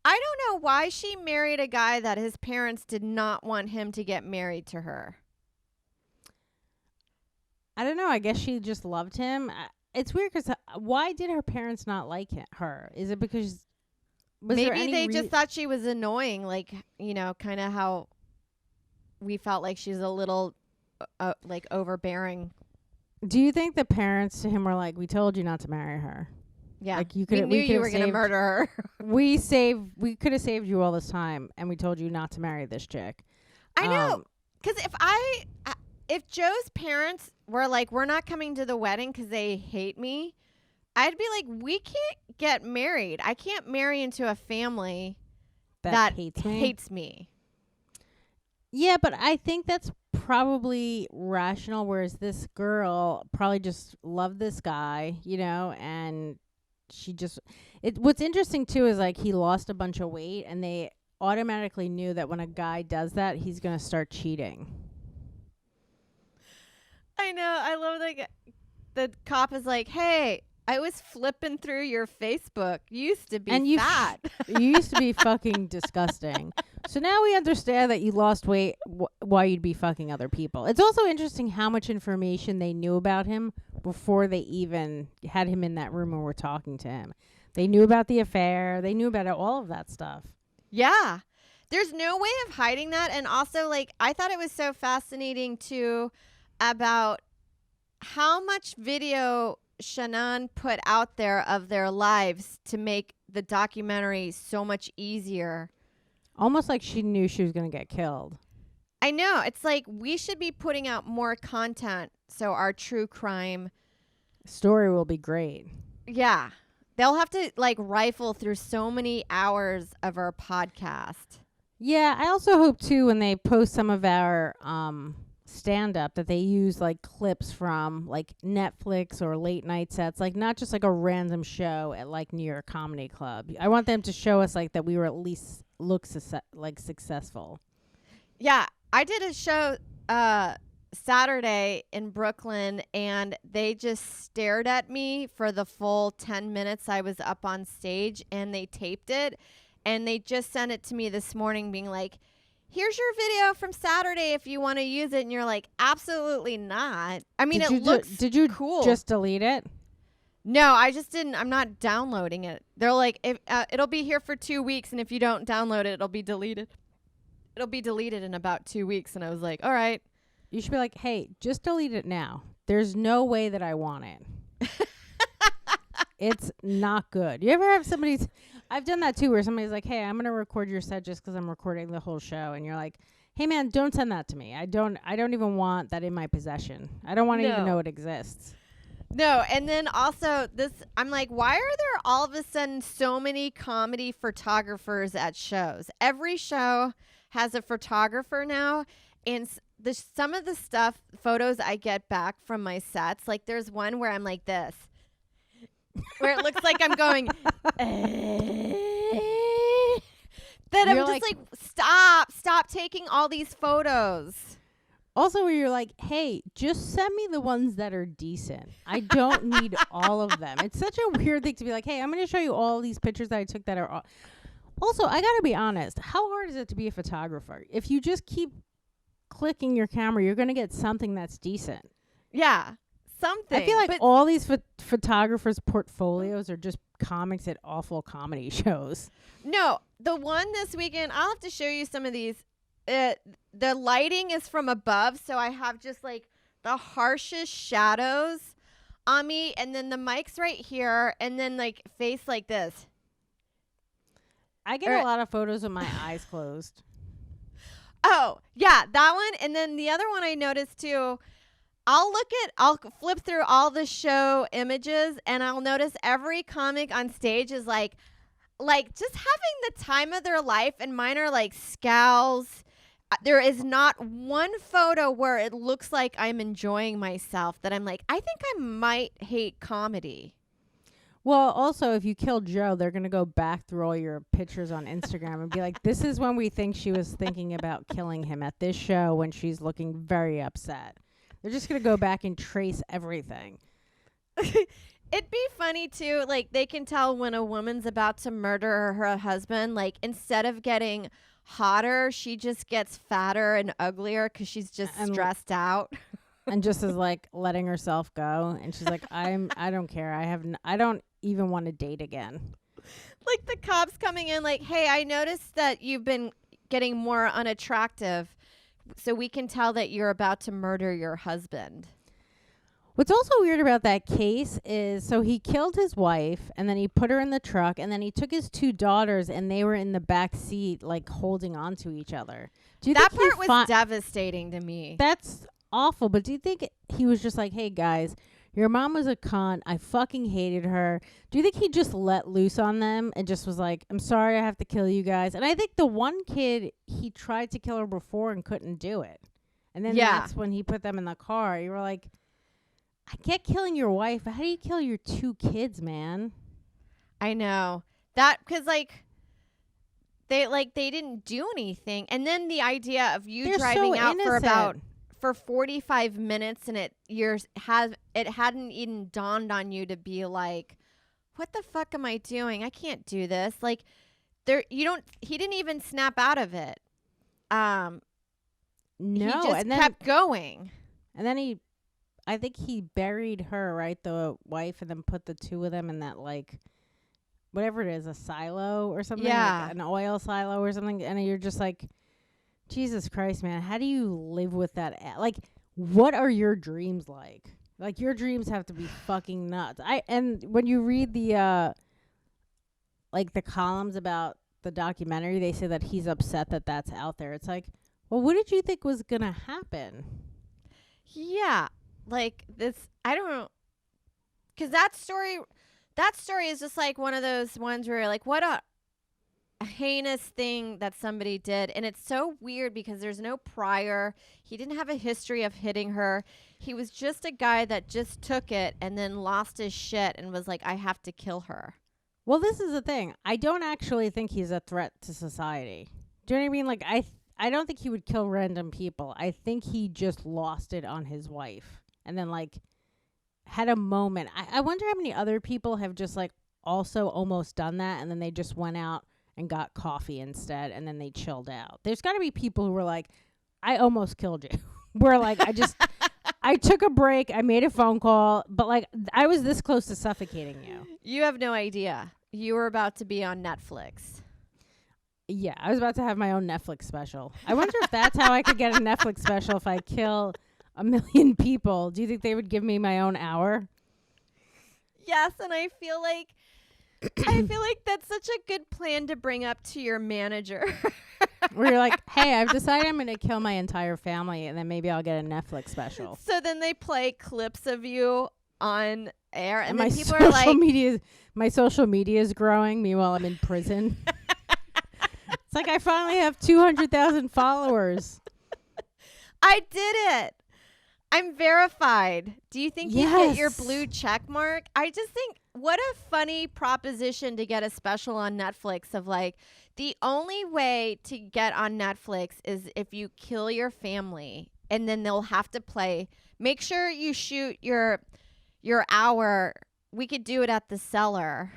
I don't know why she married a guy that his parents did not want him to get married to her. I don't know. I guess she just loved him. It's weird because why did her parents not like her? Is it because maybe they just thought she was annoying, like, kind of how we felt like she's a little like overbearing. Do you think the parents to him were like, we told you not to marry her? Yeah, like we knew you were going to murder her. we could have saved you all this time, and we told you not to marry this chick. I know, because if Joe's parents were like, we're not coming to the wedding because they hate me, I'd be like, we can't get married. I can't marry into a family that hates me. Yeah, but I think that's probably rational, whereas this girl probably just loved this guy, and she just... What's interesting, too, is like he lost a bunch of weight, and they automatically knew that when a guy does that, he's going to start cheating. I know. I love the cop is like, hey, I was flipping through your Facebook. You used to be fat. You used to be fucking disgusting. So now we understand that you lost weight, why you'd be fucking other people. It's also interesting how much information they knew about him before they even had him in that room and were talking to him. They knew about the affair. They knew about all of that stuff. Yeah. There's no way of hiding that. And also, like, I thought it was so fascinating, too, about how much video Shannon put out there of their lives to make the documentary so much easier Almost like she knew she was going to get killed. I know. It's like we should be putting out more content so our true crime Story will be great. Yeah. They'll have to like rifle through so many hours of our podcast. Yeah, I also hope too when they post some of our stand up that they use like clips from like Netflix or late night sets, like not just like a random show at like New York Comedy Club. I want them to show us like that we were at least like successful. Yeah, I did a show Saturday in Brooklyn, and they just stared at me for the full 10 minutes I was up on stage, and they taped it, and they just sent it to me this morning being like, here's your video from Saturday if you want to use it. And you're like, absolutely not. I mean, it looks did you cool. Just delete it? No, I just didn't. I'm not downloading it. They're like, if it'll be here for 2 weeks, and if you don't download it, it'll be deleted. It'll be deleted in about 2 weeks. And I was like, all right. You should be like, hey, just delete it now. There's no way that I want it. It's not good. You ever have somebody's... I've done that too, where somebody's like, hey, I'm going to record your set just because I'm recording the whole show. And you're like, hey, man, don't send that to me. I don't even want that in my possession. I don't want to even know it exists. No, and then also this, I'm like, why are there all of a sudden so many comedy photographers at shows? Every show has a photographer now, and some of the photos I get back from my sets, like there's one where I'm like this, where it looks like I'm going, that I'm just like, stop taking all these photos. Also, where you're like, hey, just send me the ones that are decent. I don't need all of them. It's such a weird thing to be like, hey, I'm going to show you all these pictures that I took that are... Also, I got to be honest. How hard is it to be a photographer? If you just keep clicking your camera, you're going to get something that's decent. Yeah, something. I feel like all these photographers' portfolios are just comics at awful comedy shows. No, the one this weekend, I'll have to show you some of these. The lighting is from above, so I have just like the harshest shadows on me, and then the mic's right here, and then like face like this. I get a lot of photos with my eyes closed. Oh, yeah, that one. And then the other one I noticed too, I'll flip through all the show images, and I'll notice every comic on stage is like just having the time of their life, and mine are like scowls. There is not one photo where it looks like I'm enjoying myself that I'm like, I think I might hate comedy. Well, also, if you kill Joe, they're going to go back through all your pictures on Instagram and be like, this is when we think she was thinking about killing him at this show when she's looking very upset. They're just going to go back and trace everything. It'd be funny, too. Like, they can tell when a woman's about to murder her husband. Like, instead of getting hotter, she just gets fatter and uglier because she's just stressed out. And just is like letting herself go. And she's like, I don't care. I don't even want to date again. Like the cops coming in like, hey, I noticed that you've been getting more unattractive. So we can tell that you're about to murder your husband. What's also weird about that case is, so he killed his wife and then he put her in the truck and then he took his 2 daughters and they were in the back seat, like holding on to each other. Do you that think part was devastating to me. That's awful. But do you think he was just like, hey guys, your mom was a cunt. I fucking hated her. Do you think he just let loose on them and just was like, I'm sorry I have to kill you guys? And I think the one kid, he tried to kill her before and couldn't do it. And then that's when he put them in the car. You were like, I get killing your wife, but how do you kill your 2 kids, man? I know. That, because, they didn't do anything. And then the idea of you driving out for 45 minutes and it hadn't even dawned on you to be like, what the fuck am I doing? I can't do this. Like, he didn't even snap out of it. No. He just kept going. And then I think he buried her, right, the wife, and then put the 2 of them in that, like, whatever it is, a silo or something? Yeah. Like an oil silo or something. And you're just like, Jesus Christ, man, how do you live with that? Like, what are your dreams like? Like, your dreams have to be fucking nuts. And when you read the, the columns about the documentary, they say that he's upset that that's out there. It's like, well, what did you think was going to happen? Yeah. Like this, I don't know. Because that story is just like one of those ones where you're like, what a heinous thing that somebody did. And it's so weird because there's no prior. He didn't have a history of hitting her. He was just a guy that just took it and then lost his shit and was like, I have to kill her. Well, this is the thing. I don't actually think he's a threat to society. Do you know what I mean? Like, I don't think he would kill random people. I think he just lost it on his wife and then, like, had a moment. I wonder how many other people have just, like, also almost done that, and then they just went out and got coffee instead, and then they chilled out. There's got to be people who were like, I almost killed you. Where, like, I took a break, I made a phone call, but, like, I was this close to suffocating you. You have no idea. You were about to be on Netflix. Yeah, I was about to have my own Netflix special. I wonder if that's how I could get a Netflix special if I kill 1 million people. Do you think they would give me my own hour? Yes, and I feel like that's such a good plan to bring up to your manager. Where you're like, hey, I've decided I'm going to kill my entire family, and then maybe I'll get a Netflix special. So then they play clips of you on air, and then my people are like, my social media is growing. Meanwhile, I'm in prison. It's like I finally have 200,000 followers. I did it. I'm verified. Do you think you get your blue check mark? I just think what a funny proposition to get a special on Netflix of like the only way to get on Netflix is if you kill your family and then they'll have to play. Make sure you shoot your hour. We could do it at the Cellar.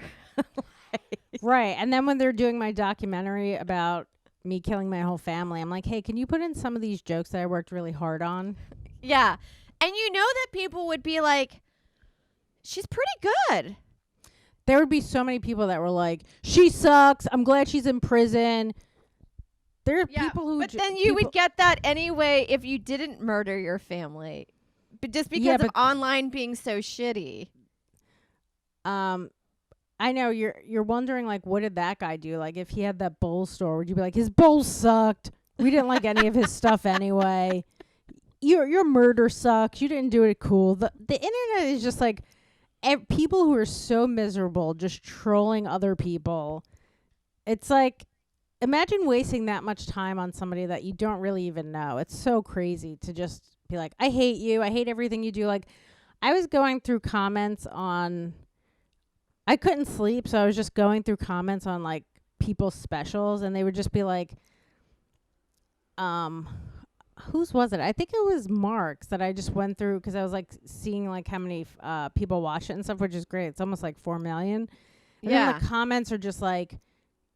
Right. And then when they're doing my documentary about me killing my whole family, I'm like, hey, can you put in some of these jokes that I worked really hard on? Yeah. And you know that people would be like, she's pretty good. There would be so many people that were like, she sucks. I'm glad she's in prison. There are people who... But then you would get that anyway if you didn't murder your family. But just because of online being so shitty. I know you're wondering, like, what did that guy do? Like, if he had that bowl store, would you be like, his bowl sucked. We didn't like any of his stuff anyway. Your murder sucks. You didn't do it cool. The internet is just like people who are so miserable, just trolling other people. It's like, imagine wasting that much time on somebody that you don't really even know. It's so crazy to just be like, I hate you. I hate everything you do. Like, I was going through comments on, I couldn't sleep, so I was just going through comments on like people's specials, and they would just be like, whose was it? I think it was Mark's that I just went through because I was like seeing like how many people watch it and stuff, which is great. It's almost like 4 million. And then the comments are just like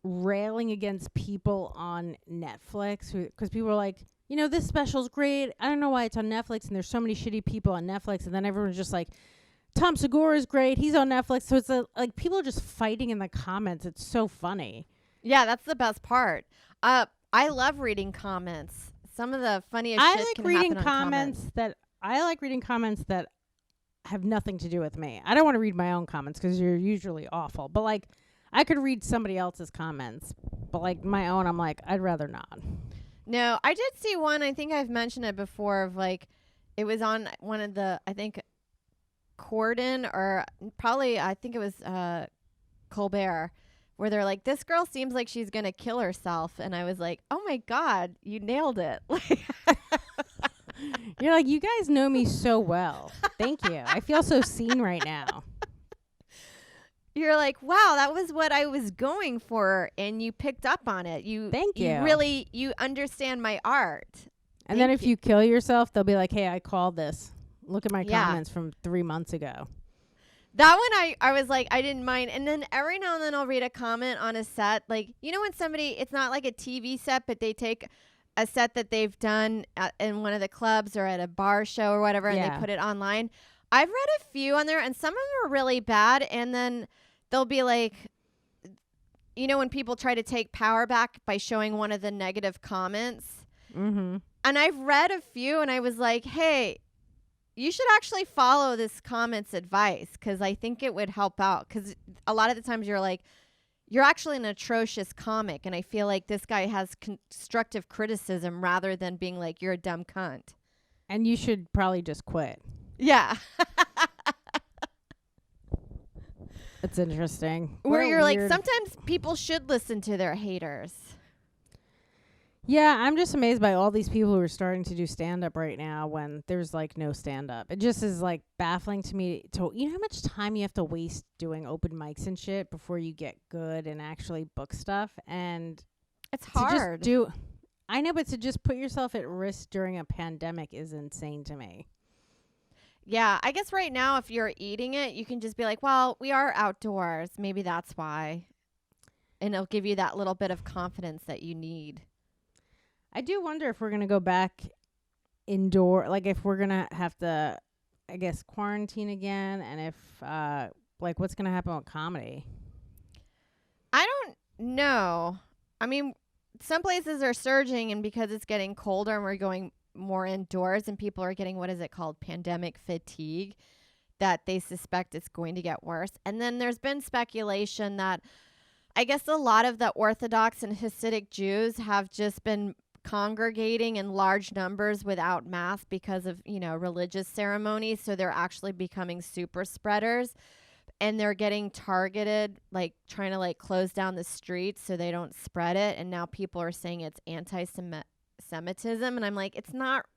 railing against people on Netflix because people are like, you know, this special's great. I don't know why it's on Netflix and there's so many shitty people on Netflix. And then everyone's just like, Tom Segura is great. He's on Netflix. So it's like people are just fighting in the comments. It's so funny. Yeah, that's the best part. I love reading comments. Some of the funniest shit can happen on comments. I like reading comments that have nothing to do with me. I don't want to read my own comments because you're usually awful. But like, I could read somebody else's comments. But like my own, I'm like, I'd rather not. No, I did see one. I think I've mentioned it before. Of like, it was on one of the, I think, Corden or probably I think it was Colbert, where they're like, this girl seems like she's gonna kill herself, and I was like, oh my god, you nailed it. You're like, you guys know me so well. Thank you. I feel so seen right now. You're like, wow, that was what I was going for, and you picked up on it. Thank you. You understand my art. And then if you kill yourself, they'll be like, hey, I called this. Look at my comments from 3 months ago. That one I was like, I didn't mind. And then every now and then I'll read a comment on a set. Like, you know when somebody, it's not like a TV set, but they take a set that they've done in one of the clubs or at a bar show or whatever, and they put it online. I've read a few on there, and some of them are really bad. And then they'll be like, you know when people try to take power back by showing one of the negative comments? Mm-hmm. And I've read a few, and I was like, hey, you should actually follow this comment's advice because I think it would help out. Because a lot of the times you're you're actually an atrocious comic. And I feel like this guy has constructive criticism rather than being like, you're a dumb cunt. And you should probably just quit. Yeah. It's interesting. Where you're like, sometimes people should listen to their haters. Yeah, I'm just amazed by all these people who are starting to do stand-up right now when there's, like, no stand-up. It just is, like, baffling to me. You know how much time you have to waste doing open mics and shit before you get good and actually book stuff? And it's hard. I know, but to just put yourself at risk during a pandemic is insane to me. Yeah, I guess right now if you're eating it, you can just be like, well, we are outdoors. Maybe that's why. And it'll give you that little bit of confidence that you need. I do wonder if we're going to go back indoor, like if we're going to have to, I guess, quarantine again, and if, like, what's going to happen with comedy? I don't know. I mean, some places are surging, and because it's getting colder and we're going more indoors and people are getting, what is it called, pandemic fatigue, that they suspect it's going to get worse. And then there's been speculation that I guess a lot of the Orthodox and Hasidic Jews have just been congregating in large numbers without masks because of, religious ceremonies. So they're actually becoming super spreaders, and they're getting targeted, like trying to like close down the streets so they don't spread it. And now people are saying it's anti-Semitism. And I'm like, it's not.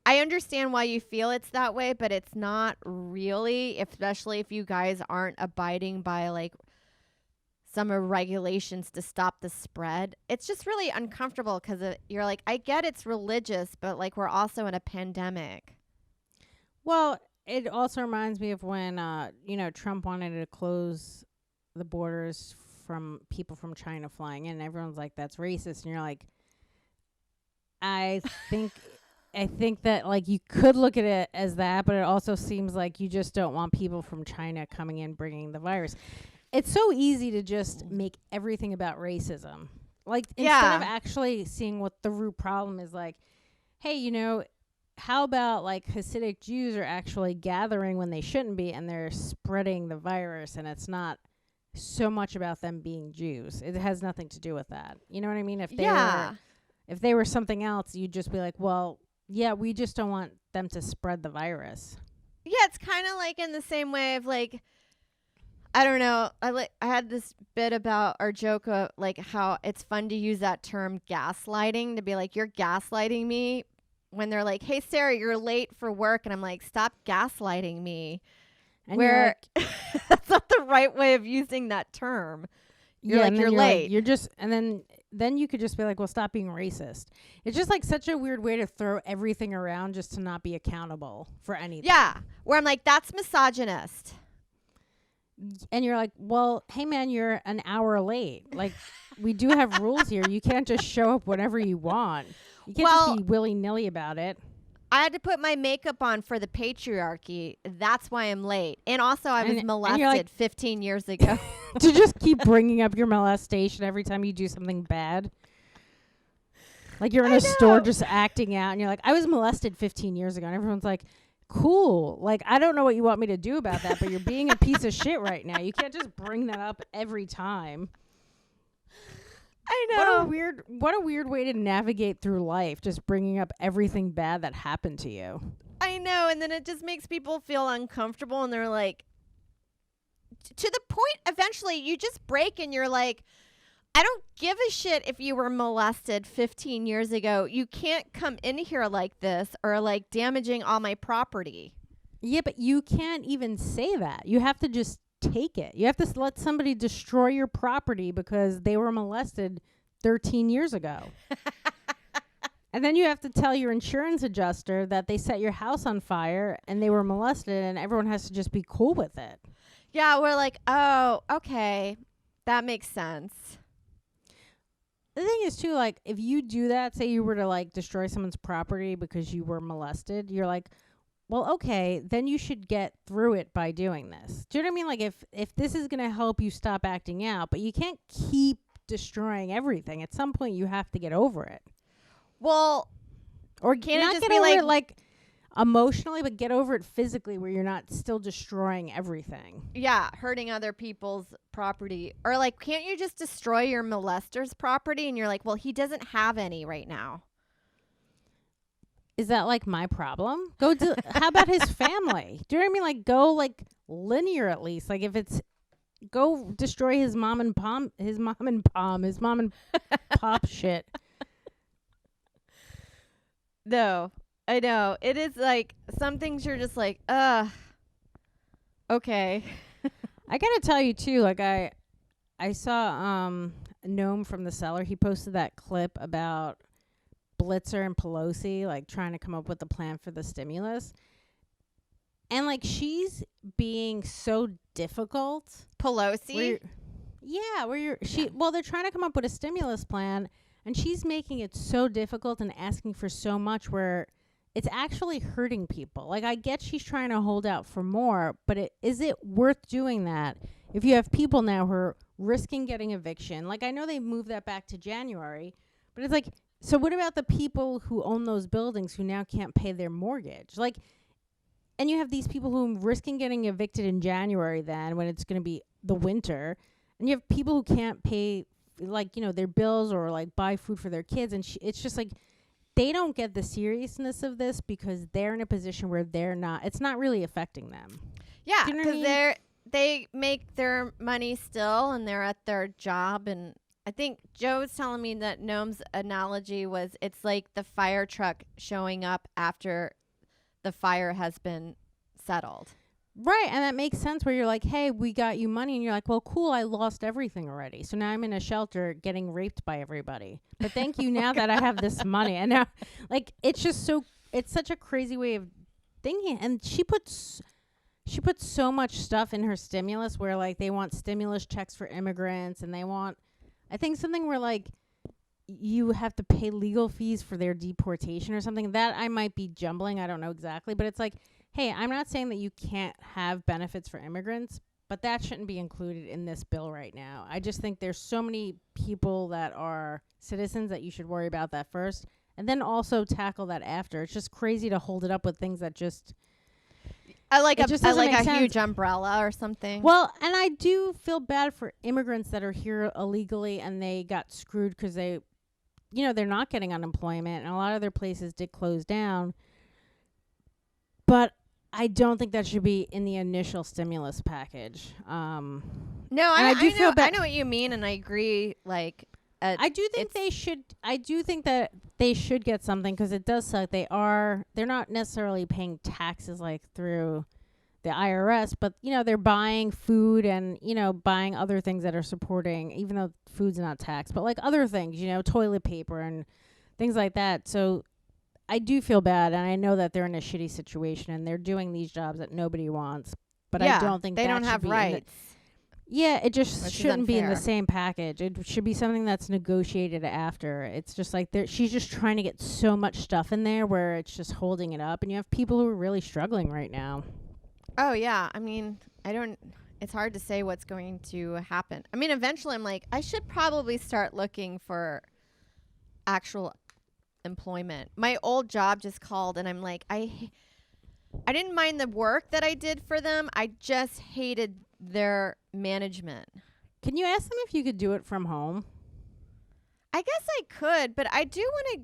I understand why you feel it's that way, but it's not really, especially if you guys aren't abiding by like some regulations to stop the spread. It's just really uncomfortable because you're like, I get it's religious, but like we're also in a pandemic. Well, it also reminds me of when, Trump wanted to close the borders from people from China flying in. Everyone's like, that's racist. And you're like, I think that like you could look at it as that, but it also seems like you just don't want people from China coming in bringing the virus. It's so easy to just make everything about racism. Like, instead of actually seeing what the root problem is, like, hey, how about, like, Hasidic Jews are actually gathering when they shouldn't be, and they're spreading the virus, and it's not so much about them being Jews. It has nothing to do with that. You know what I mean? If they were something else, you'd just be like, well, yeah, we just don't want them to spread the virus. Yeah, it's kind of like in the same way of, like, I don't know. I had this bit about our joke of like how it's fun to use that term gaslighting, to be like, you're gaslighting me, when they're like, hey, Sarah, you're late for work. And I'm like, stop gaslighting me. And where like that's not the right way of using that term. You're like, you're late. Like, you're just, and then you could just be like, well, stop being racist. It's just like such a weird way to throw everything around just to not be accountable for anything. Yeah. Where I'm like, that's misogynist. And you're like, well, hey, man, you're an hour late. Like, we do have rules here. You can't just show up whenever you want. You can't just be willy-nilly about it. I had to put my makeup on for the patriarchy. That's why I'm late. And also, I was molested 15 years ago. To just keep bringing up your molestation every time you do something bad. Like, you're in a store just acting out, and you're like, I was molested 15 years ago. And everyone's like, cool. Like, I don't know what you want me to do about that, but you're being a piece of shit right now. You can't just bring that up every time. I know. What a weird way to navigate through life, just bringing up everything bad that happened to you. I know, and then it just makes people feel uncomfortable, and they're like, to the point, eventually, you just break, and you're like, I don't give a shit if you were molested 15 years ago. You can't come in here like this or like damaging all my property. Yeah, but you can't even say that. You have to just take it. You have to let somebody destroy your property because they were molested 13 years ago. And then you have to tell your insurance adjuster that they set your house on fire and they were molested, and everyone has to just be cool with it. Yeah, we're like, oh, okay. That makes sense. The thing is, too, like, if you do that, say you were to, like, destroy someone's property because you were molested, you're like, well, okay, then you should get through it by doing this. Do you know what I mean? Like, if this is going to help you stop acting out, but you can't keep destroying everything. At some point, you have to get over it. Well, or can't not it just get be over like, it, like, emotionally, but get over it physically where you're not still destroying everything. Yeah, hurting other people's property. Or like, can't you just destroy your molester's property? And you're like, well, he doesn't have any right now. Is that like my problem? How about his family? Do you know what I mean? Like, go like linear at least. Like, if it's go destroy his mom and pop shit. No, I know. It is like some things you're just like, okay. I gotta tell you too, like I saw Gnome from the Cellar. He posted that clip about Blitzer and Pelosi like trying to come up with a plan for the stimulus. And like she's being so difficult. Pelosi? Well, they're trying to come up with a stimulus plan and she's making it so difficult and asking for so much where it's actually hurting people. Like, I get she's trying to hold out for more, but is it worth doing that if you have people now who are risking getting eviction? Like, I know they moved that back to January, but it's like, so what about the people who own those buildings who now can't pay their mortgage? Like, and you have these people who are risking getting evicted in January then when it's going to be the winter. And you have people who can't pay, like, you know, their bills or, like, buy food for their kids. And it's just like, they don't get the seriousness of this because they're in a position where it's not really affecting them. Yeah, because they make their money still and they're at their job. And I think Joe was telling me that Gnome's analogy was it's like the fire truck showing up after the fire has been settled. Right, and that makes sense where you're like, hey, we got you money, and you're like, well, cool, I lost everything already. So now I'm in a shelter getting raped by everybody. But thank you now that I have this money. And now, like, it's just it's such a crazy way of thinking. And she puts so much stuff in her stimulus where, like, they want stimulus checks for immigrants, and they want, I think something where, like, you have to pay legal fees for their deportation or something. That I might be jumbling. I don't know exactly. But it's like, hey, I'm not saying that you can't have benefits for immigrants, but that shouldn't be included in this bill right now. I just think there's so many people that are citizens that you should worry about that first and then also tackle that after. It's just crazy to hold it up with things that just... I like a huge umbrella or something. Well, and I do feel bad for immigrants that are here illegally and they got screwed because they, you know, they're not getting unemployment and a lot of their places did close down. But I don't think that should be in the initial stimulus package. No, I know what you mean, and I agree. Like, I do think they should. I do think that they should get something because it does suck. They're not necessarily paying taxes like through the IRS, but you know they're buying food and you know buying other things that are supporting, even though food's not taxed, but like other things, you know, toilet paper and things like that. So I do feel bad, and I know that they're in a shitty situation, and they're doing these jobs that nobody wants. But I don't think they don't have rights. It just shouldn't be in the same package. It should be something that's negotiated after. It's just like she's just trying to get so much stuff in there where it's just holding it up, and you have people who are really struggling right now. Oh yeah, I mean, it's hard to say what's going to happen. I mean, eventually, I'm like, I should probably start looking for actual employment. My old job just called and I'm like, I didn't mind the work that I did for them. I just hated their management. Can you ask them if you could do it from home? I guess I could, but I do want to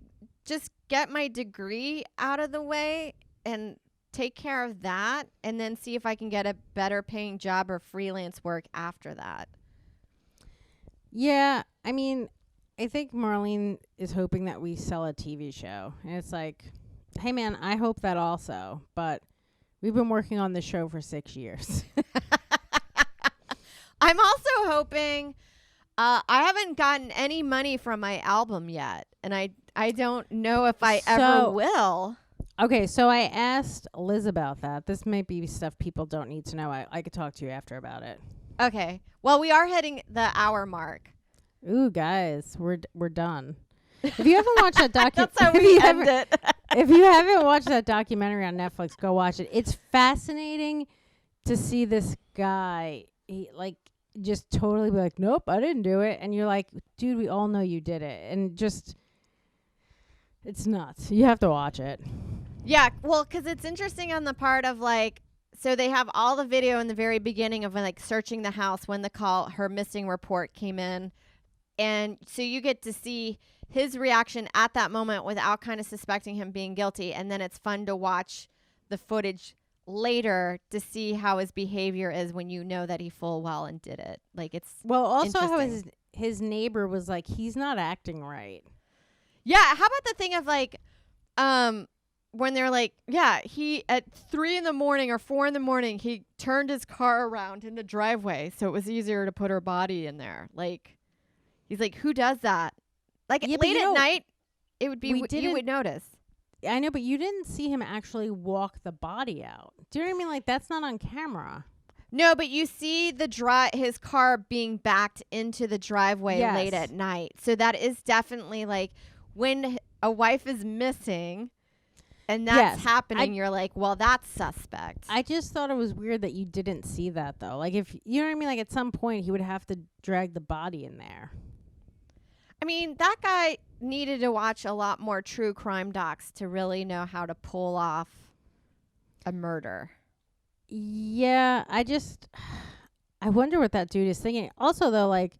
just get my degree out of the way and take care of that and then see if I can get a better paying job or freelance work after that. Yeah, I mean, I think Marlene is hoping that we sell a TV show. And it's like, hey, man, I hope that also. But we've been working on this show for 6 years. I'm also hoping I haven't gotten any money from my album yet. And I don't know if I ever will. Okay, so I asked Liz about that. This might be stuff people don't need to know. I could talk to you after about it. Okay. Well, we are hitting the hour mark. Ooh, guys, we're done. If you haven't watched that That's how we end it. If you haven't watched that documentary on Netflix, go watch it. It's fascinating to see this guy, he like just totally be like, nope, I didn't do it. And you're like, dude, we all know you did it. And just, it's nuts. You have to watch it. Yeah, well, because it's interesting on the part of like, so they have all the video in the very beginning of when like searching the house when her missing report came in. And so you get to see his reaction at that moment without kind of suspecting him being guilty. And then it's fun to watch the footage later to see how his behavior is when you know that he full well and did it. Like it's also how interesting. his neighbor was like, he's not acting right. Yeah, how about the thing of like, when they're like, yeah, he at 3 a.m. or 4 a.m, he turned his car around in the driveway so it was easier to put her body in there. Like, he's like, who does that? Like late at night, it would be you would notice. I know, but you didn't see him actually walk the body out. Do you know what I mean? Like that's not on camera. No, but you see his car being backed into the driveway late at night. So that is definitely like when a wife is missing and that's happening, you're like, well, that's suspect. I just thought it was weird that you didn't see that though. Like if you know what I mean, like at some point he would have to drag the body in there. I mean, that guy needed to watch a lot more true crime docs to really know how to pull off a murder. Yeah, I wonder what that dude is thinking. Also, though, like,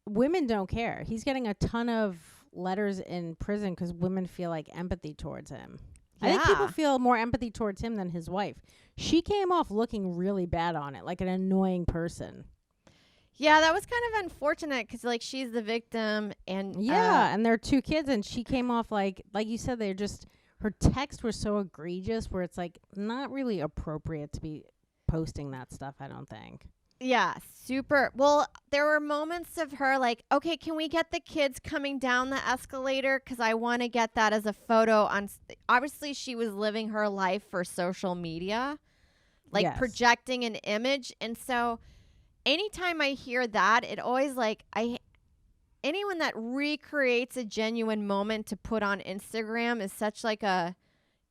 women don't care. He's getting a ton of letters in prison because women feel like empathy towards him. Yeah. I think people feel more empathy towards him than his wife. She came off looking really bad on it, like an annoying person. Yeah, that was kind of unfortunate because, like, she's the victim. And and there are 2 kids, and she came off like you said, they're just... Her texts were so egregious where it's like not really appropriate to be posting that stuff, I don't think. Yeah, super. Well, there were moments of her like, okay, can we get the kids coming down the escalator? Because I want to get that as a photo on. Obviously, she was living her life for social media, like projecting an image. And so anytime I hear that, it always like, anyone that recreates a genuine moment to put on Instagram is such like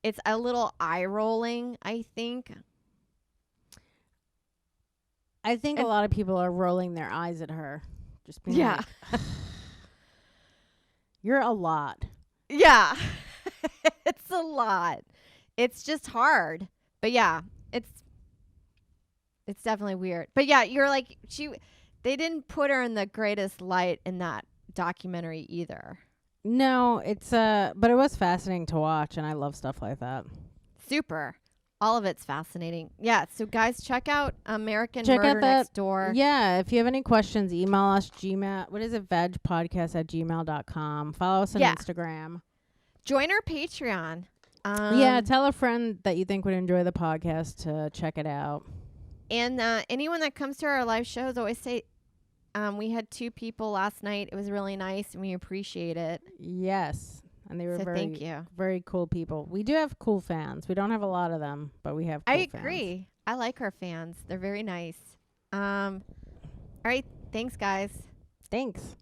it's a little eye rolling, I think. I think a lot of people are rolling their eyes at her. Just being like, you're a lot. Yeah. It's a lot. It's just hard. But yeah, it's definitely weird. But yeah, you're like, they didn't put her in the greatest light in that documentary either. No, but it was fascinating to watch, and I love stuff like that. Super. All of it's fascinating. Yeah, so guys, check out Murder Next Door. Yeah, if you have any questions, email us vegpodcast@gmail.com. Follow us on Instagram. Join our Patreon. Tell a friend that you think would enjoy the podcast to check it out. And anyone that comes to our live shows always say, we had 2 people last night. It was really nice, and we appreciate it. Yes, and they were thank you. Very cool people. We do have cool fans. We don't have a lot of them, but we have cool fans. I agree. I like our fans. They're very nice. All right. Thanks, guys. Thanks.